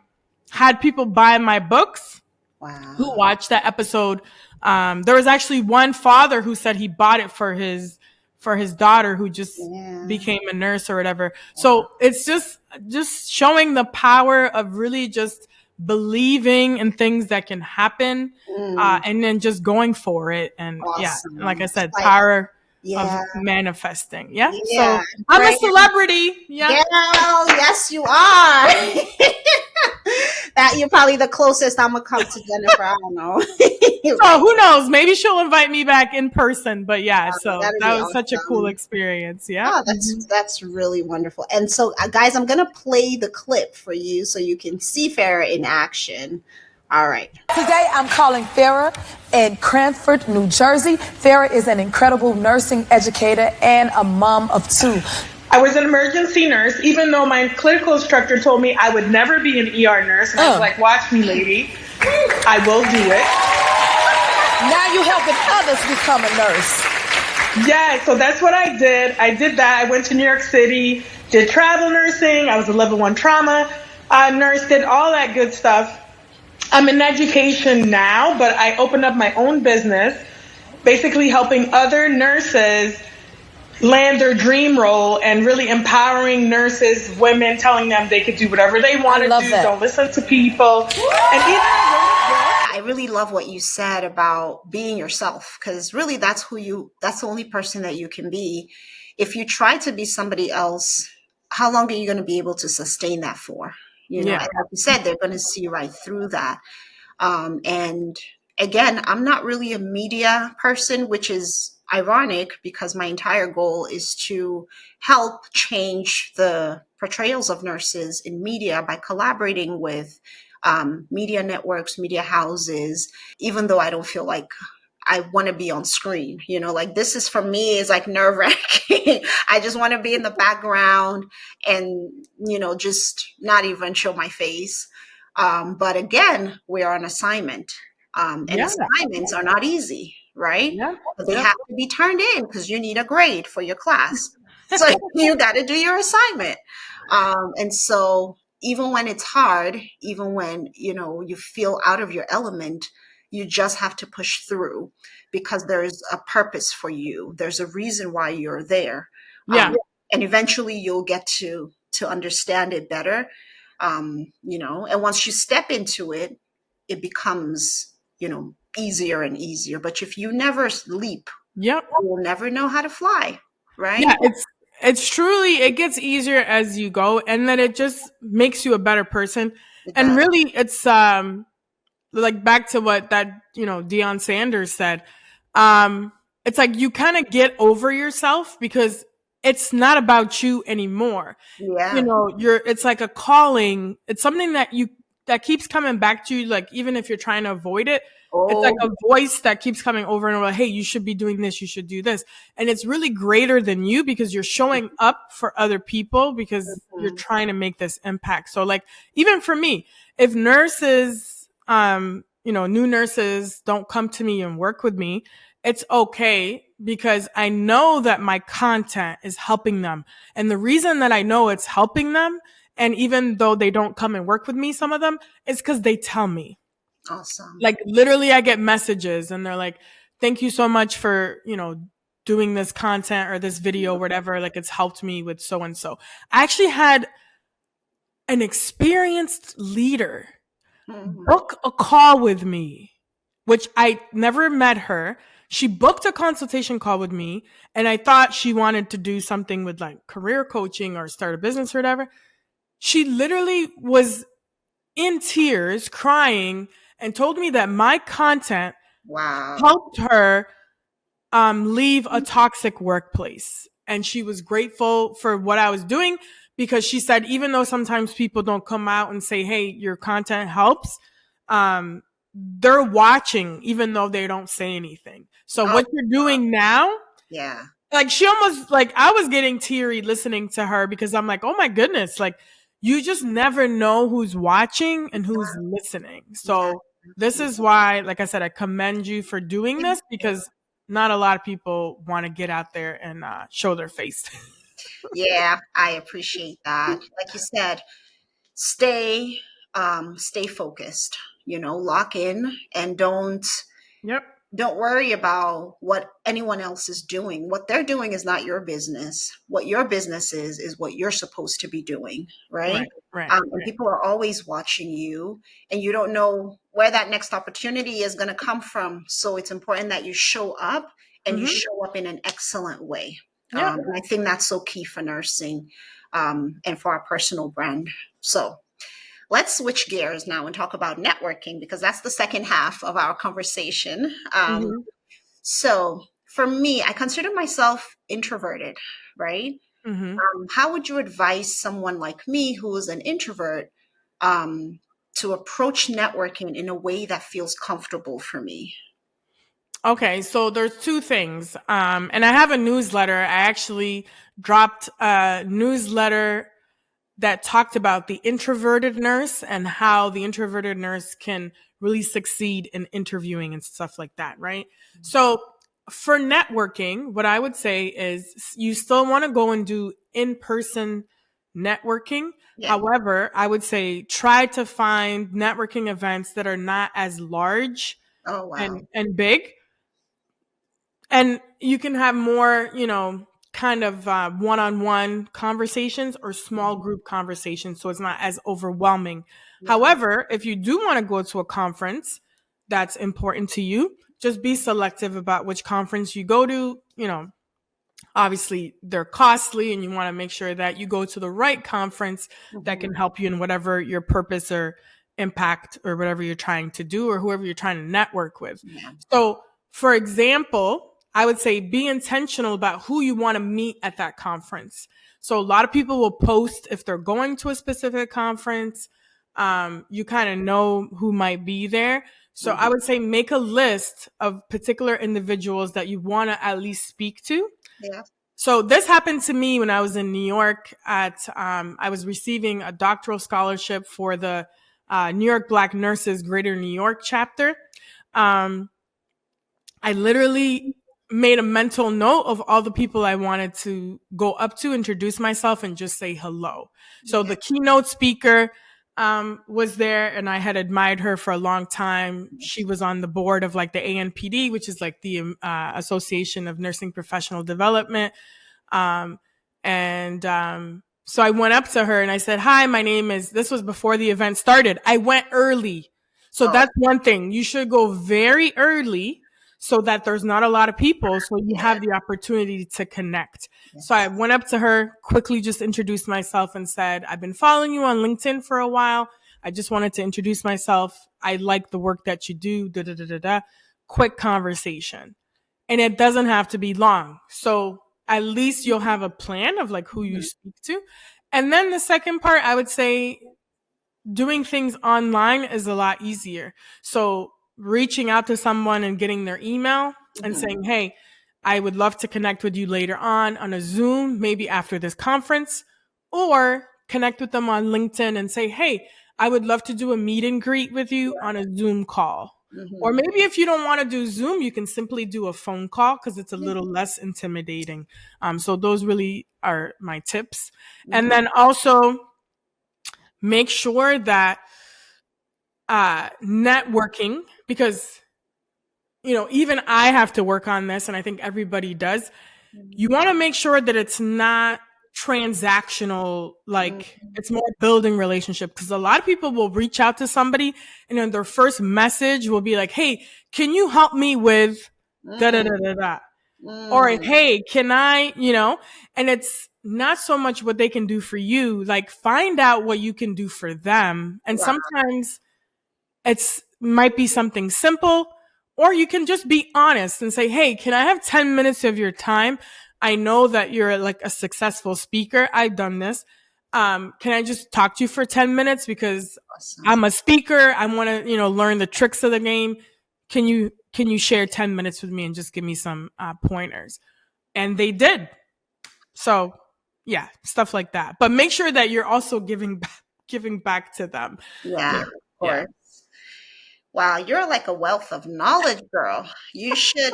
had people buy my books. Wow. Who watched that episode. There was actually one father who said he bought it for his daughter who just became a nurse or whatever. So it's just showing the power of really just believing in things that can happen, and then just going for it. And awesome. Like I said, power of manifesting. Yeah. So I'm a celebrity. Yeah. Yes, you are. That you're probably the closest I'm gonna come to Jennifer. I don't know. So who knows? Maybe she'll invite me back in person. But that was awesome. Such a cool experience. Yeah. Oh, that's really wonderful. And so, guys, I'm gonna play the clip for you so you can see Farah in action. All right. Today, I'm calling Farah in Cranford, New Jersey. Farah is an incredible nursing educator and a mom of two. I was an emergency nurse, even though my clinical instructor told me I would never be an ER nurse. And I was like, watch me, lady. I will do it. Now you're helping others become a nurse. Yeah, so that's what I did. I did that. I went to New York City, did travel nursing. I was a level 1 trauma nurse, did all that good stuff. I'm in education now, but I opened up my own business, basically helping other nurses land their dream role and really empowering nurses, women, telling them they could do whatever they want to do. Don't listen to people. And I really love what you said about being yourself, because really that's the only person that you can be. If you try to be somebody else, how long are you going to be able to sustain that for? And like you said, they're going to see right through that. And again, I'm not really a media person, which is ironic because my entire goal is to help change the portrayals of nurses in media by collaborating with media networks, media houses, even though I don't feel like I want to be on screen. Like this is for me is like nerve wracking. I just want to be in the background and, just not even show my face. But again, we're on assignment. And assignments are not easy, right? Yeah. But they have to be turned in because you need a grade for your class. So you got to do your assignment. And so even when it's hard, even when, you feel out of your element, you just have to push through because there's a purpose for you. There's a reason why you're there. Yeah. And eventually you'll get to understand it better. And once you step into it, it becomes, easier and easier. But if you never leap, Yep. you will never know how to fly, right? Yeah, it's truly, it gets easier as you go, and then it just makes you a better person. And really, it's like back to what that Deion Sanders said. It's like you kind of get over yourself because it's not about you anymore. Yeah. It's like a calling. It's something that keeps coming back to you, like even if you're trying to avoid it. It's like a voice that keeps coming over and over. Hey, you should be doing this. You should do this. And it's really greater than you because you're showing up for other people because you're trying to make this impact. So like, even for me, if nurses, new nurses don't come to me and work with me, it's okay because I know that my content is helping them. And the reason that I know it's helping them, and even though they don't come and work with me, some of them, is because they tell me. Awesome. Like literally I get messages and they're like, thank you so much for, doing this content or this video, whatever. Like it's helped me with so-and-so. I actually had an experienced leader book a call with me, which I never met her. She booked a consultation call with me and I thought she wanted to do something with like career coaching or start a business or whatever. She literally was in tears, crying, and told me that my content helped her leave a toxic workplace. And she was grateful for what I was doing because she said, even though sometimes people don't come out and say, hey, your content helps, they're watching even though they don't say anything. So what you're doing now, like she almost, like I was getting teary listening to her because I'm like, oh my goodness, like you just never know who's watching and who's listening. So this is why, like I said, I commend you for doing this because not a lot of people want to get out there and show their face. Yeah, I appreciate that. Like you said, stay focused, lock in and don't worry about what anyone else is doing. What they're doing is not your business. What your business is what you're supposed to be doing, right? And people are always watching you and you don't know where that next opportunity is going to come from. So it's important that you show up and you show up in an excellent way. And I think that's so key for nursing and for our personal brand. So let's switch gears now and talk about networking because that's the second half of our conversation. So for me, I consider myself introverted, right? How would you advise someone like me who is an introvert to approach networking in a way that feels comfortable for me? Okay, so there's two things. And I have a newsletter. I actually dropped a newsletter that talked about the introverted nurse and how the introverted nurse can really succeed in interviewing and stuff like that, right? So for networking, what I would say is you still want to go and do in-person networking. However, I would say try to find networking events that are not as large and big. And you can have more, kind of one-on-one conversations or small group conversations so it's not as overwhelming. However, if you do want to go to a conference that's important to you, just be selective about which conference you go to. Obviously they're costly and you want to make sure that you go to the right conference that can help you in whatever your purpose or impact or whatever you're trying to do or whoever you're trying to network with. So for example, I would say be intentional about who you want to meet at that conference. So a lot of people will post if they're going to a specific conference. You kind of know who might be there. So I would say make a list of particular individuals that you want to at least speak to. Yeah. So this happened to me when I was in New York I was receiving a doctoral scholarship for the New York Black Nurses Greater New York chapter. I literally made a mental note of all the people I wanted to go up to, introduce myself, and just say hello. So the keynote speaker was there, and I had admired her for a long time. She was on the board of like the ANPD, which is like the Association of Nursing Professional Development. So I went up to her and I said, hi, my name is, this was before the event started. I went early. So that's one thing. You should go very early so that there's not a lot of people, so you have the opportunity to connect. Yes. So I went up to her, quickly just introduced myself and said, I've been following you on LinkedIn for a while. I just wanted to introduce myself. I like the work that you do, Quick conversation. And it doesn't have to be long. So at least you'll have a plan of like who you speak to. And then the second part, I would say doing things online is a lot easier. So reaching out to someone and getting their email and saying, hey, I would love to connect with you later on a Zoom, maybe after this conference, or connect with them on LinkedIn and say, hey, I would love to do a meet and greet with you on a Zoom call. Or maybe if you don't want to do Zoom, you can simply do a phone call because it's a little less intimidating. So those really are my tips. And then also make sure that networking, because, you know, even I have to work on this, and I think everybody does. You want to make sure that it's not transactional, like it's more building relationship, because a lot of people will reach out to somebody and then their first message will be like, hey, can you help me with da da da da da, or hey, can I, you know, and it's not so much what they can do for you, like find out what you can do for them. And sometimes it's might be something simple, or you can just be honest and say, hey, can I have 10 minutes of your time? I know that you're like a successful speaker. I've done this. Can I just talk to you for 10 minutes? Because I'm a speaker. I want to, you know, learn the tricks of the game. Can you share 10 minutes with me and just give me some pointers? And they did. So yeah, stuff like that. But make sure that you're also giving back to them. Yeah, of course. Yeah. Wow, you're like a wealth of knowledge, girl. You should,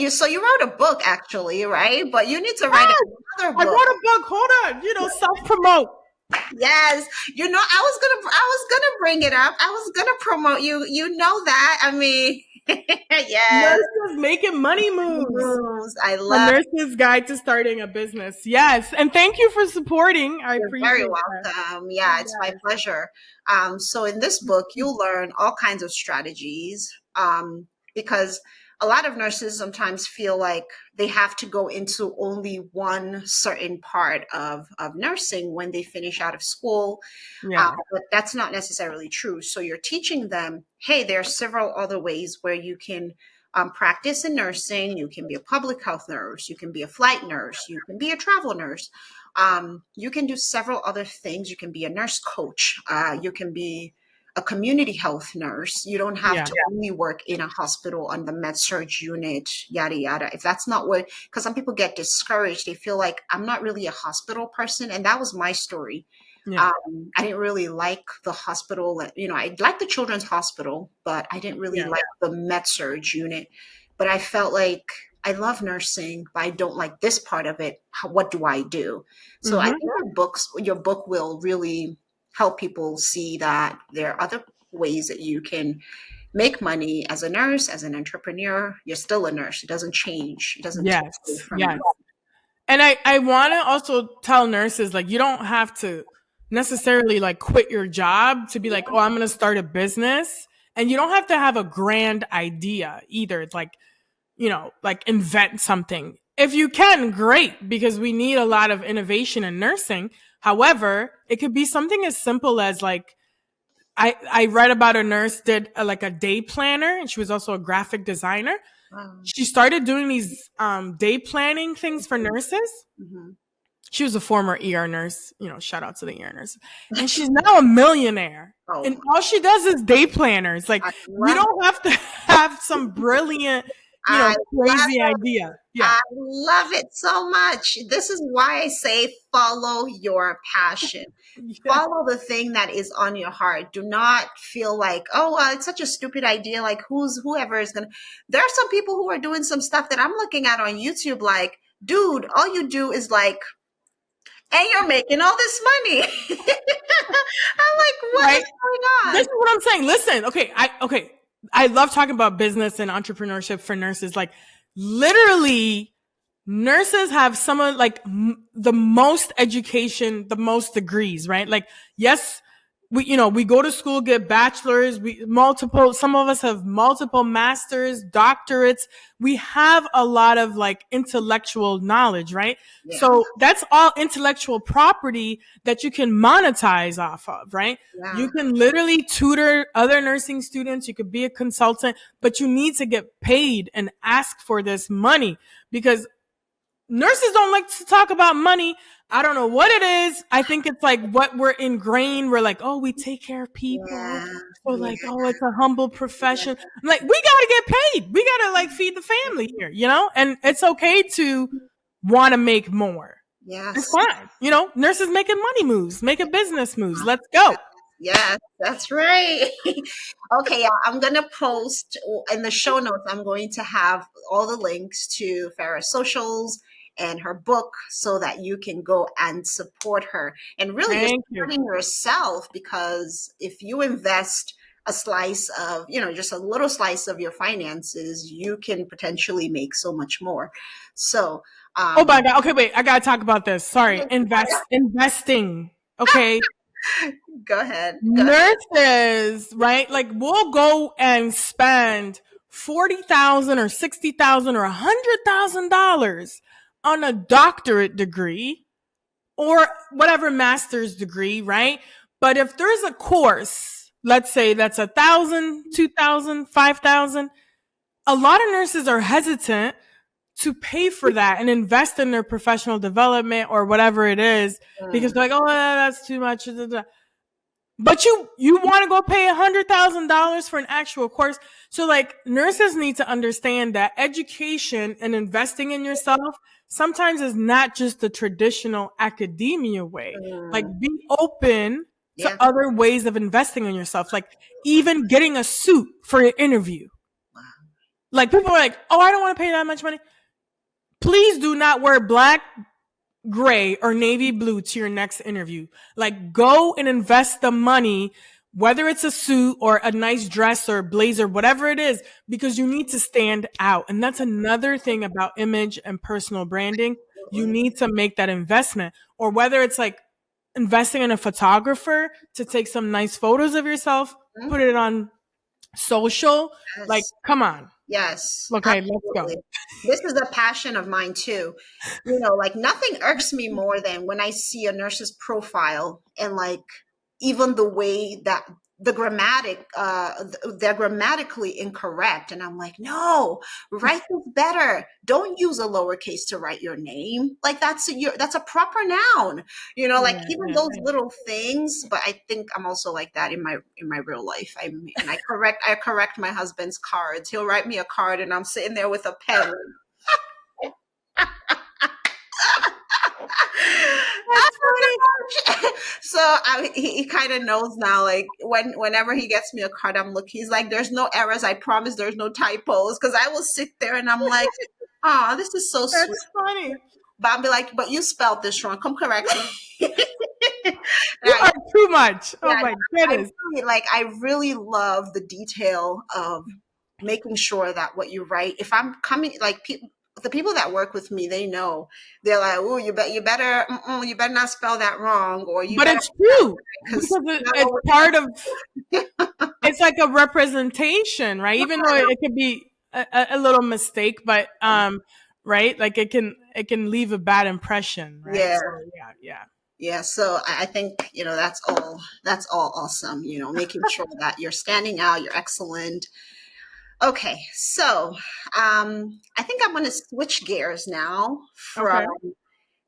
so you wrote a book actually, right? But you need to write another book. I wrote a book. Hold on, you know, self-promote. Yes. You know, I was gonna bring it up. I was gonna promote you. You know that. I mean, yes. Nurses making money moves. I love A Nurse's Guide to Starting a Business. Yes. And thank you for supporting. You're very welcome. Yeah, it's my pleasure. So in this book, you'll learn all kinds of strategies, because a lot of nurses sometimes feel like they have to go into only one certain part of nursing when they finish out of school. Yeah. But that's not necessarily true. So you're teaching them, hey, there are several other ways where you can practice in nursing. You can be a public health nurse. You can be a flight nurse. You can be a travel nurse. You can do several other things. You can be a nurse coach. You can be a community health nurse. You don't have to only work in a hospital on the med surg unit, yada, yada. If that's not what, because some people get discouraged. They feel like I'm not really a hospital person. And that was my story. Yeah. I didn't really like the hospital. You know, I liked the children's hospital, but I didn't really like the med surg unit. But I felt like I love nursing, but I don't like this part of it. What do I do? So I think your book will really help people see that there are other ways that you can make money as a nurse, as an entrepreneur. You're still a nurse. It doesn't change. It doesn't change from you. And I want to also tell nurses, like, you don't have to necessarily like quit your job to be like, oh, I'm going to start a business. And you don't have to have a grand idea either. It's like, you know, like invent something. If you can, great, because we need a lot of innovation in nursing. However, it could be something as simple as like, I read about a nurse did like a day planner, and she was also a graphic designer. Wow. She started doing these day planning things for nurses. She was a former ER nurse, shout out to the ER nurse. And she's now a millionaire. Oh, and all she does is day planners. Like, you don't have to have some brilliant, crazy idea. Yeah. I love it so much. This is why I say follow your passion. Follow the thing that is on your heart. Do not feel like, oh, well, it's such a stupid idea. Like whoever is going to, there are some people who are doing some stuff that I'm looking at on YouTube. Like, dude, all you do is like, and you're making all this money. I'm like, what is going on? This is what I'm saying. Listen, okay. I love talking about business and entrepreneurship for nurses. Like, literally, nurses have some of like the most education, the most degrees, right? Like, yes, we go to school, get bachelors, some of us have multiple masters, doctorates. We have a lot of like intellectual knowledge, right? Yeah. So that's all intellectual property that you can monetize off of, right? Yeah. You can literally tutor other nursing students. You could be a consultant, but you need to get paid and ask for this money, because nurses don't like to talk about money. I don't know what it is. I think it's like what we're ingrained. We're like, oh, we take care of people. Yeah. Or like, oh, it's a humble profession. Yeah. I'm like, we got to get paid. We got to like feed the family here, and it's okay to want to make more. Yes. It's fine. Nurses making money moves, making business moves. Let's go. Yes, that's right. Okay, I'm going to post in the show notes. I'm going to have all the links to Farah's socials and her book so that you can go and support her. And really, you're supporting yourself, because if you invest a slice of, just a little slice of your finances, you can potentially make so much more. So, oh my God. Okay, wait, I got to talk about this. Sorry. Investing. Okay. Go ahead. Nurses, right? Like, we'll go and spend $40,000 or $60,000 or $100,000 on a doctorate degree or whatever master's degree, right? But if there's a course, let's say that's $1,000, $2,000, $5,000, a lot of nurses are hesitant to pay for that and invest in their professional development or whatever it is, because they're like, oh, that's too much. But you want to go pay $100,000 for an actual course. So like, nurses need to understand that education and investing in yourself sometimes is not just the traditional academia way. Like, be open to other ways of investing in yourself. Like, even getting a suit for your interview. Like, people are like, oh, I don't want to pay that much money. Please do not wear black, gray, or navy blue to your next interview. Like, go and invest the money, whether it's a suit or a nice dress or blazer, whatever it is, because you need to stand out. And that's another thing about image and personal branding. You need to make that investment. Or whether it's like investing in a photographer to take some nice photos of yourself, put it on social. Yes. Like, come on. Yes. Okay, absolutely. Let's go. This is a passion of mine too. Like, nothing irks me more than when I see a nurse's profile and like, even the way that they're grammatically incorrect. And I'm like, no, write this better. Don't use a lowercase to write your name. Like, that's a proper noun, even those little things. But I think I'm also like that in my real life. I correct my husband's cards. He'll write me a card and I'm sitting there with a pen. So he kind of knows now, like, whenever he gets me a card, he's like, there's no errors, I promise, there's no typos, because I will sit there and I'm like, oh, this is so sweet. That's funny. But I'll be like, but you spelled this wrong, come correct me. You are too much. Oh my goodness. I really love the detail of making sure that what you write, if I'm coming, like, the people that work with me, they know. They're like, "Oh, you better not spell that wrong." Or but it's true, because it's part of. It's like a representation, right? Even though it could be a little mistake, but right, like it can leave a bad impression, right? Yeah, so, yeah. So I think that's all awesome. Making sure that you're standing out, you're excellent. Okay, so I think I'm going to switch gears now from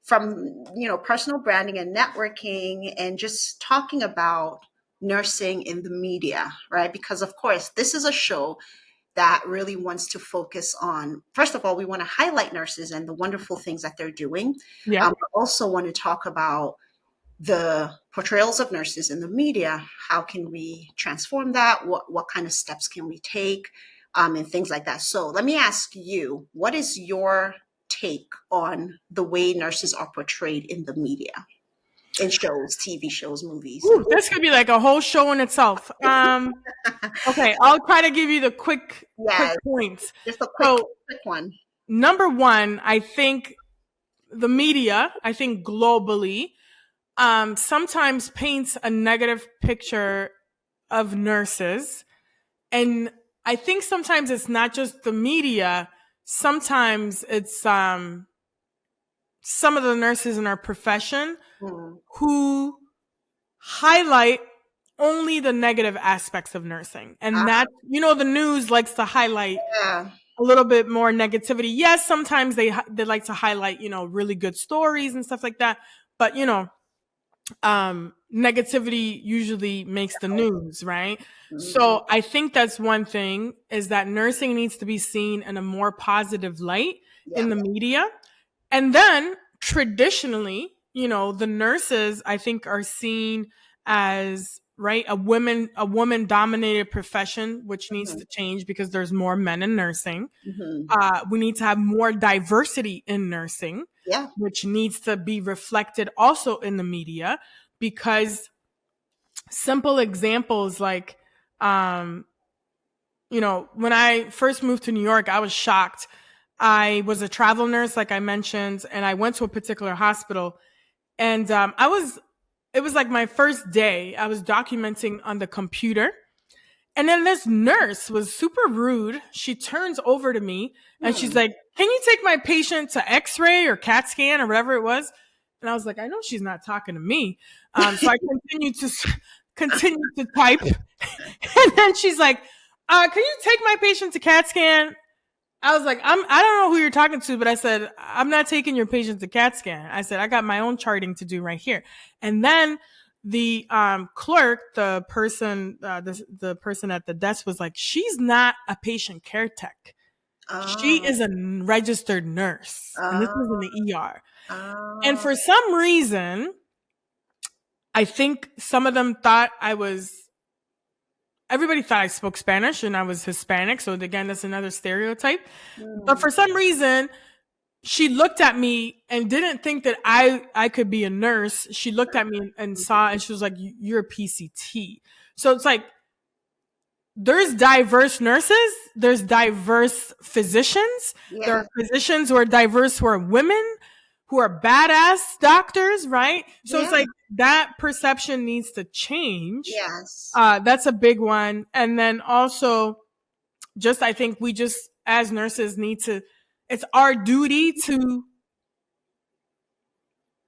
from, personal branding and networking and just talking about nursing in the media, right? Because of course, this is a show that really wants to focus on, first of all, we want to highlight nurses and the wonderful things that they're doing. Yeah. We also want to talk about the portrayals of nurses in the media. How can we transform that? What kind of steps can we take? And things like that. So let me ask you, what is your take on the way nurses are portrayed in the media? In shows, TV shows, movies. Ooh, this could be like a whole show in itself. Okay, I'll try to give you the quick points. Just a quick one. Number one, I think the media, globally, sometimes paints a negative picture of nurses. And I think sometimes it's not just the media. Sometimes it's some of the nurses in our profession who highlight only the negative aspects of nursing. And that, the news likes to highlight a little bit more negativity. Yes, sometimes they like to highlight, really good stories and stuff like that. But, negativity usually makes the news, right? So I think that's one thing, is that nursing needs to be seen in a more positive light in the media. And then traditionally, the nurses, I think, are seen as, right, a woman dominated profession, which needs to change because there's more men in nursing. We need to have more diversity in nursing, which needs to be reflected also in the media, because simple examples like, when I first moved to New York, I was shocked. I was a travel nurse, like I mentioned, and I went to a particular hospital, and it was like my first day. I was documenting on the computer, and then this nurse was super rude. She turns over to me and she's like, "Can you take my patient to X-ray or CAT scan or whatever it was?" And I was like, I know she's not talking to me. So I continued to type, and then she's like, "Can you take my patient to CAT scan?" I was like, I don't know who you're talking to, but I said, "I'm not taking your patient to CAT scan." I said, "I got my own charting to do right here." And then the clerk, the person at the desk was like, "She's not a patient care tech. She is a registered nurse." And this was in the ER. And for some reason, I think some of them thought everybody thought I spoke Spanish and I was Hispanic. So again, that's another stereotype. But for some reason, she looked at me and didn't think that I could be a nurse. She looked at me and saw, and she was like, "You're a PCT." So it's like, there's diverse nurses. There's diverse physicians. There are physicians who are diverse, who are women, who are badass doctors, right? So it's like, that perception needs to change. Yes. That's a big one. And then also, I think we just, as nurses, it's our duty to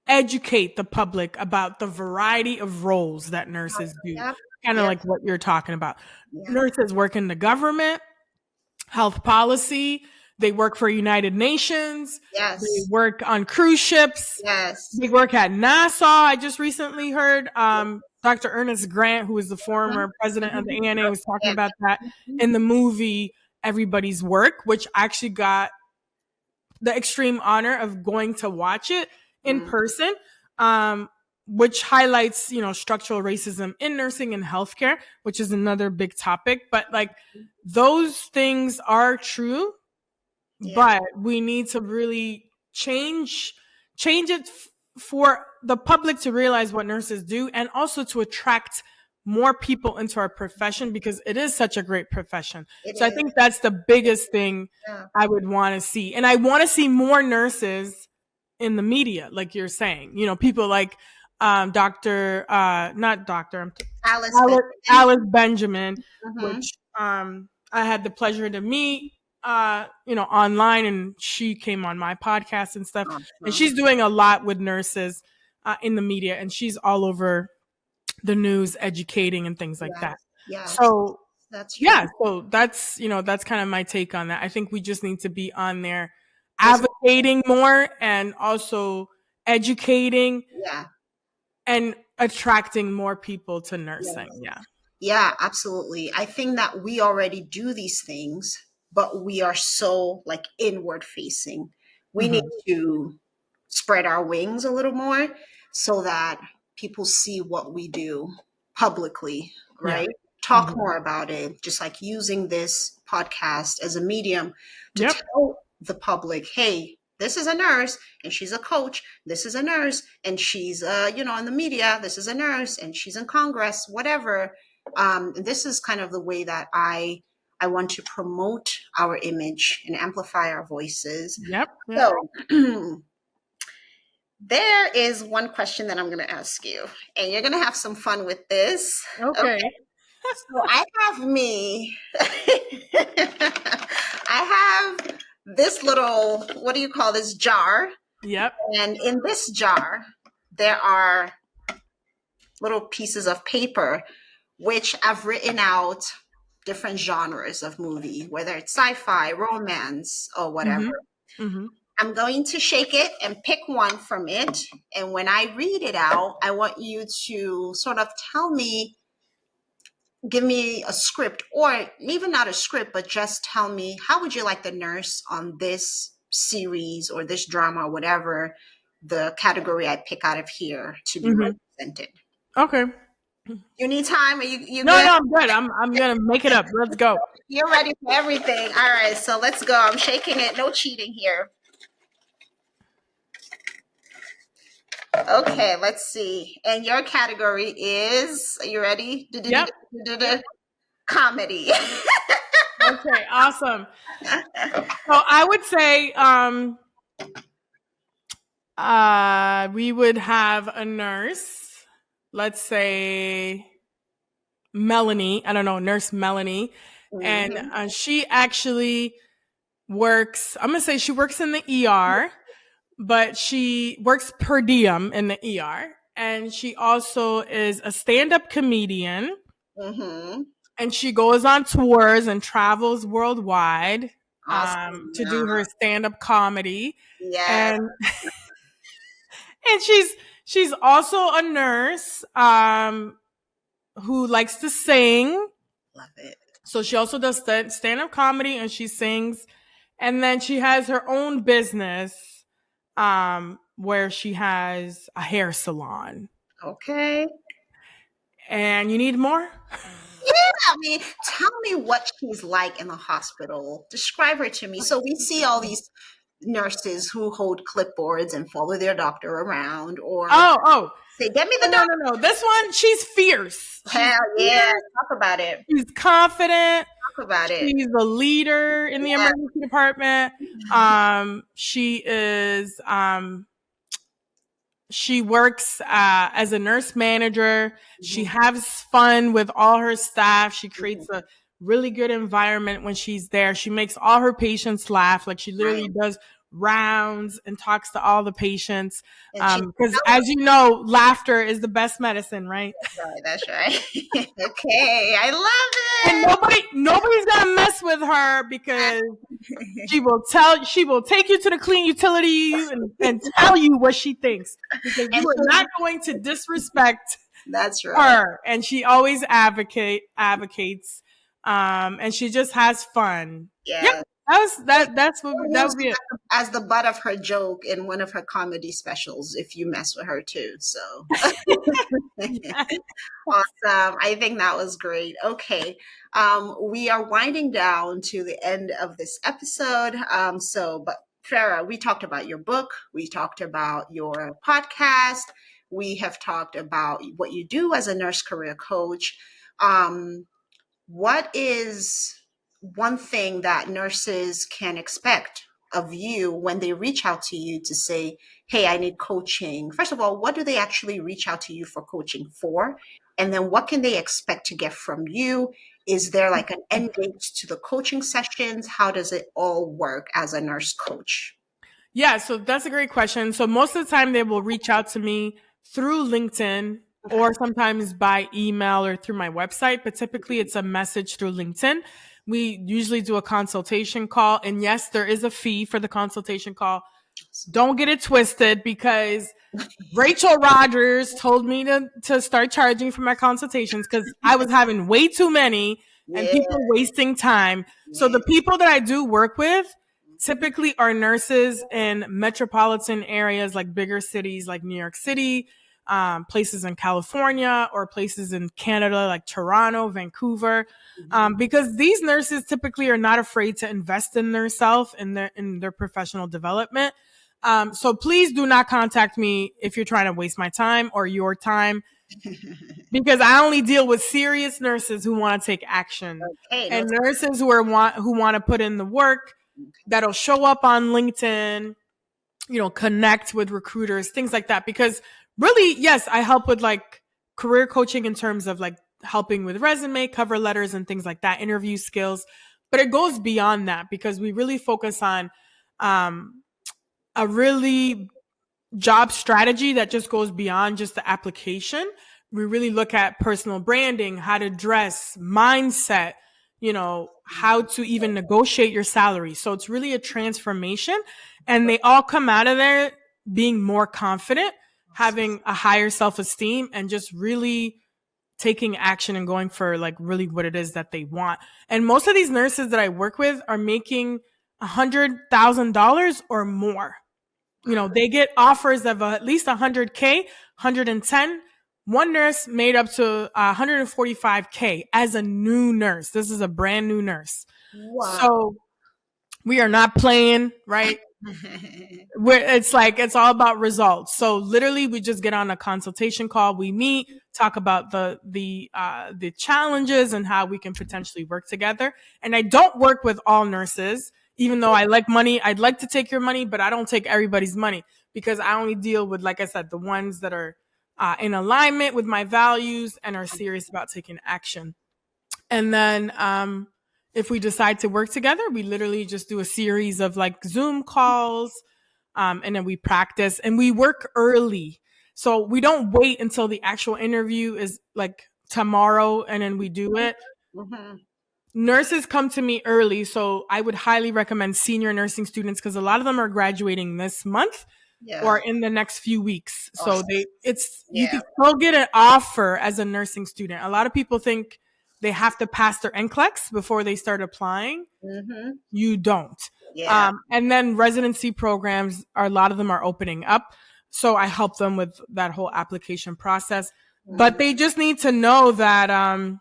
educate the public about the variety of roles that nurses do. Kind of like what you're talking about. Nurses work in the government, health policy. They work for United Nations. Yes. They work on cruise ships. Yes. They work at NASA. I just recently heard Dr. Ernest Grant, who is the former president of the ANA, was talking about that in the movie Everybody's Work, which I actually got the extreme honor of going to watch it in person, which highlights, structural racism in nursing and healthcare, which is another big topic. But like, those things are true. But we need to really change it for the public to realize what nurses do, and also to attract more people into our profession, because it is such a great profession. I think that's the biggest thing I would want to see. And I want to see more nurses in the media, like you're saying, people like Alice Benjamin, which I had the pleasure to meet online, and she came on my podcast and stuff. And she's doing a lot with nurses in the media, and she's all over the news, educating and things like that. So that's true. So that's that's kind of my take on that. I think we just need to be on there advocating more, and also educating, Yeah. and attracting more people to nursing. Yes. Yeah. Yeah, absolutely. I think that we already do these things, but we are so like inward facing. We need to spread our wings a little more so that people see what we do publicly, Yeah. right? Talk more about it, just like using this podcast as a medium to Yep. tell the public, hey, this is a nurse and she's a coach. This is a nurse and she's, in the media. This is a nurse and she's in Congress, whatever. This is kind of the way that I want to promote our image and amplify our voices. Yep. So there is one question that I'm going to ask you, and you're going to have some fun with this. Okay. So I have I have this little, what do you call this, jar? Yep. And in this jar, there are little pieces of paper, which I've written out different genres of movie, whether it's sci-fi, romance, or whatever. I'm going to shake it and pick one from it. And when I read it out, I want you to sort of give me a script, or even not a script, but just tell me, how would you like the nurse on this series or this drama or whatever the category I pick out of here to be represented. Okay. You need time? Are you No, good? no, I'm good. I'm gonna make it up. Let's go. You're ready for everything. All right, so let's go. I'm shaking it. No cheating here. Okay, let's see. And your category is, are you ready? Yep. Comedy. Okay, awesome. So I would say we would have a nurse, let's say Melanie, I don't know, Nurse Melanie. And she actually works, I'm going to say she works in the ER, but she works per diem in the ER. And she also is a stand-up comedian. And she goes on tours and travels worldwide to do her stand-up comedy. Yeah. And she's also a nurse who likes to sing. Love it. So she also does stand-up comedy and she sings. And then she has her own business where she has a hair salon. Okay. And you need more? Yeah, I mean, tell me what she's like in the hospital. Describe her to me. So we see all these nurses who hold clipboards and follow their doctor around, or say, "Get me the doctor." No. This one, she's fierce. Hell yeah! Talk about it. She's confident. Talk about it. She's a leader in the emergency department. She is. She works as a nurse manager. She has fun with all her staff. She creates a really good environment when she's there. She makes all her patients laugh. Like she literally does rounds and talks to all the patients. Because as you know, laughter is the best medicine, right? That's right. Okay, I love it. And nobody's gonna mess with her because she will take you to the clean utility and tell you what she thinks. Because you are not going to disrespect her. And she always advocates. And she just has fun. Yeah. Yep. That would be it. As the butt of her joke in one of her comedy specials, if you mess with her too. So awesome. I think that was great. Okay. We are winding down to the end of this episode. But Farah, we talked about your book. We talked about your podcast. We have talked about what you do as a nurse career coach. What is one thing that nurses can expect of you when they reach out to you to say, hey, I need coaching? First of all, what do they actually reach out to you for coaching for? And then what can they expect to get from you? Is there like an end date to the coaching sessions? How does it all work as a nurse coach? Yeah, so that's a great question. So most of the time they will reach out to me through LinkedIn or sometimes by email or through my website, but typically it's a message through LinkedIn. We usually do a consultation call, and yes, there is a fee for the consultation call. Don't get it twisted, because Rachel Rogers told me to start charging for my consultations because I was having way too many and people wasting time. So the people that I do work with typically are nurses in metropolitan areas, like bigger cities like New York City, places in California, or places in Canada like Toronto, Vancouver, because these nurses typically are not afraid to invest in themselves and in their professional development. So please do not contact me if you're trying to waste my time or your time, because I only deal with serious nurses who want to take action, and nurses who want to put in the work, that'll show up on LinkedIn, connect with recruiters, things like that. Because really, yes, I help with like career coaching in terms of like helping with resume, cover letters, and things like that, interview skills. But it goes beyond that, because we really focus on a really job strategy that just goes beyond just the application. We really look at personal branding, how to dress, mindset, how to even negotiate your salary. So it's really a transformation, and they all come out of there being more confident, having a higher self-esteem, and just really taking action and going for like really what it is that they want. And most of these nurses that I work with are making $100,000 or more. They get offers of at least 100K, 110. One nurse made up to 145K as a new nurse. This is a brand new nurse. Wow. So we are not playing, right? It's all about results. So literally, we just get on a consultation call. We meet, talk about the challenges and how we can potentially work together. And I don't work with all nurses. Even though I like money, I'd like to take your money, but I don't take everybody's money, because I only deal with, like I said, the ones that are in alignment with my values and are serious about taking action. And then if we decide to work together, we literally just do a series of like Zoom calls, and then we practice, and we work early. So we don't wait until the actual interview is like tomorrow and then we do it. Mm-hmm. Nurses come to me early, so I would highly recommend senior nursing students, because a lot of them are graduating this month or in the next few weeks. So you can still get an offer as a nursing student. A lot of people think they have to pass their NCLEX before they start applying. Mm-hmm. You don't. Yeah. And then residency programs, a lot of them are opening up. So I help them with that whole application process. Mm-hmm. But they just need to know that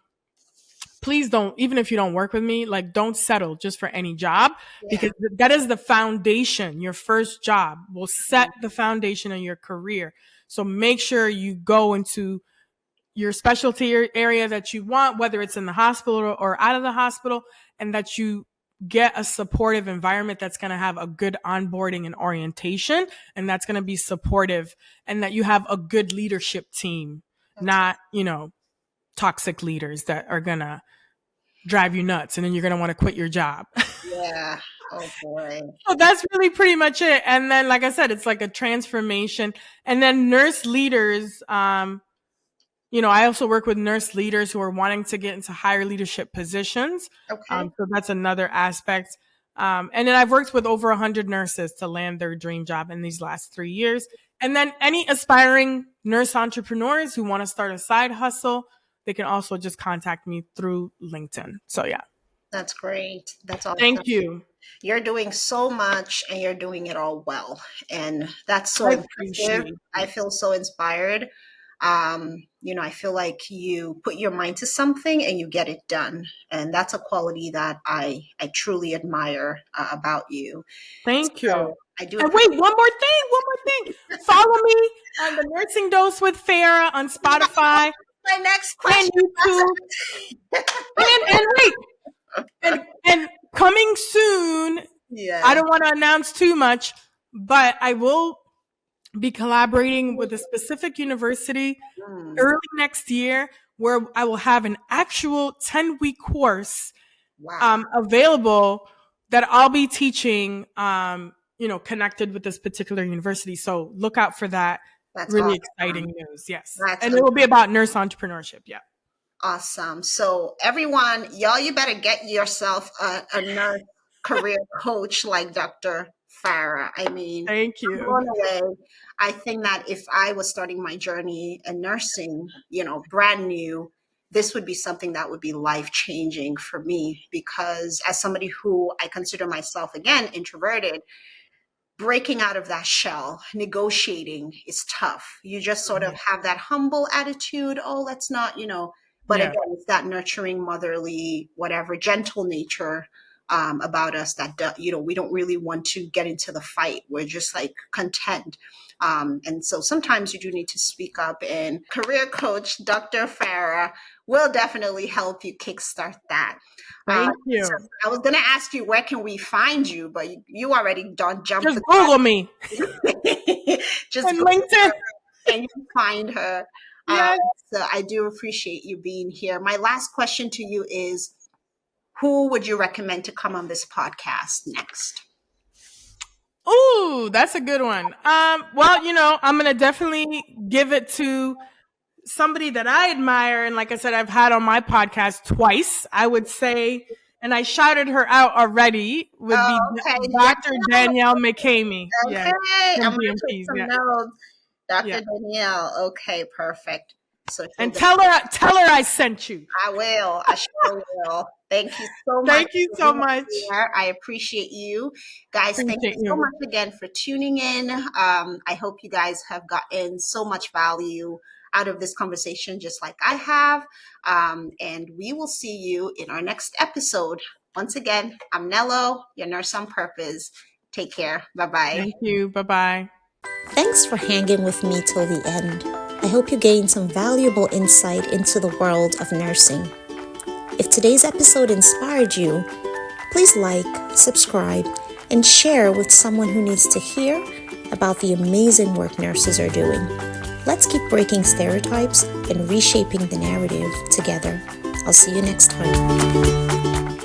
please don't, even if you don't work with me, like don't settle just for any job, because that is the foundation. Your first job will set the foundation of your career. So make sure you go into your specialty area that you want, whether it's in the hospital or out of the hospital, and that you get a supportive environment that's going to have a good onboarding and orientation, and that's going to be supportive, and that you have a good leadership team, not, toxic leaders that are going to drive you nuts and then you're going to want to quit your job. Yeah. Oh boy. So that's really pretty much it. And then, like I said, it's like a transformation. And then nurse leaders, I also work with nurse leaders who are wanting to get into higher leadership positions. Okay. So that's another aspect. And then I've worked with over 100 nurses to land their dream job in these last 3 years. And then any aspiring nurse entrepreneurs who want to start a side hustle, they can also just contact me through LinkedIn. So yeah. That's great. That's awesome. Thank you. You're doing so much and you're doing it all well. And that's so impressive. I feel so inspired. I feel like you put your mind to something and you get it done. And that's a quality that I truly admire about you. Thank you. I do. And wait, one more thing. Follow me on the Nursing Dose with Farah on Spotify. My next question. And YouTube. and coming soon. Yeah. I don't want to announce too much, but I will be collaborating with a specific university early next year, where I will have an actual 10-week course available that I'll be teaching, connected with this particular university. So look out for that. That's really exciting news. Yes. And it will be about nurse entrepreneurship. Yeah. Awesome. So everyone, y'all, you better get yourself a nurse career coach like Dr. Farah. I mean, Thank I'm you. blown away. I think that if I was starting my journey in nursing, brand new, this would be something that would be life changing for me, because as somebody who I consider myself, again, introverted, breaking out of that shell, negotiating is tough. You just sort of have that humble attitude. Oh, let's not, but Yeah. again, it's that nurturing, motherly, whatever, gentle nature about us that, we don't really want to get into the fight. We're just like content. And so sometimes you do need to speak up, and career coach, Dr. Farah, will definitely help you kickstart that. Thank you. So I was going to ask you, where can we find you? But you already jumped Just the Google me. Just And Google LinkedIn. her and you find her. Yes. So I do appreciate you being here. My last question to you is, who would you recommend to come on this podcast next? Ooh, that's a good one. Well, I'm going to definitely give it to somebody that I admire. And like I said, I've had on my podcast twice, I would say, and I shouted her out already, would be Okay. Dr. Danielle McCamey. Okay. Yeah, I'm from going to take DMPs. some Yeah. notes. Dr. Yeah. Danielle. Okay, perfect. So And tell her I sent you. I will. I sure will. Thank you so much. Thank you so much. I appreciate you. Guys, thank you so much again for tuning in. I hope you guys have gotten so much value out of this conversation, just like I have. And we will see you in our next episode. Once again, I'm Nello, your nurse on purpose. Take care. Bye-bye. Thank you. Bye-bye. Thanks for hanging with me till the end. I hope you gained some valuable insight into the world of nursing. If today's episode inspired you, please like, subscribe, and share with someone who needs to hear about the amazing work nurses are doing. Let's keep breaking stereotypes and reshaping the narrative together. I'll see you next time.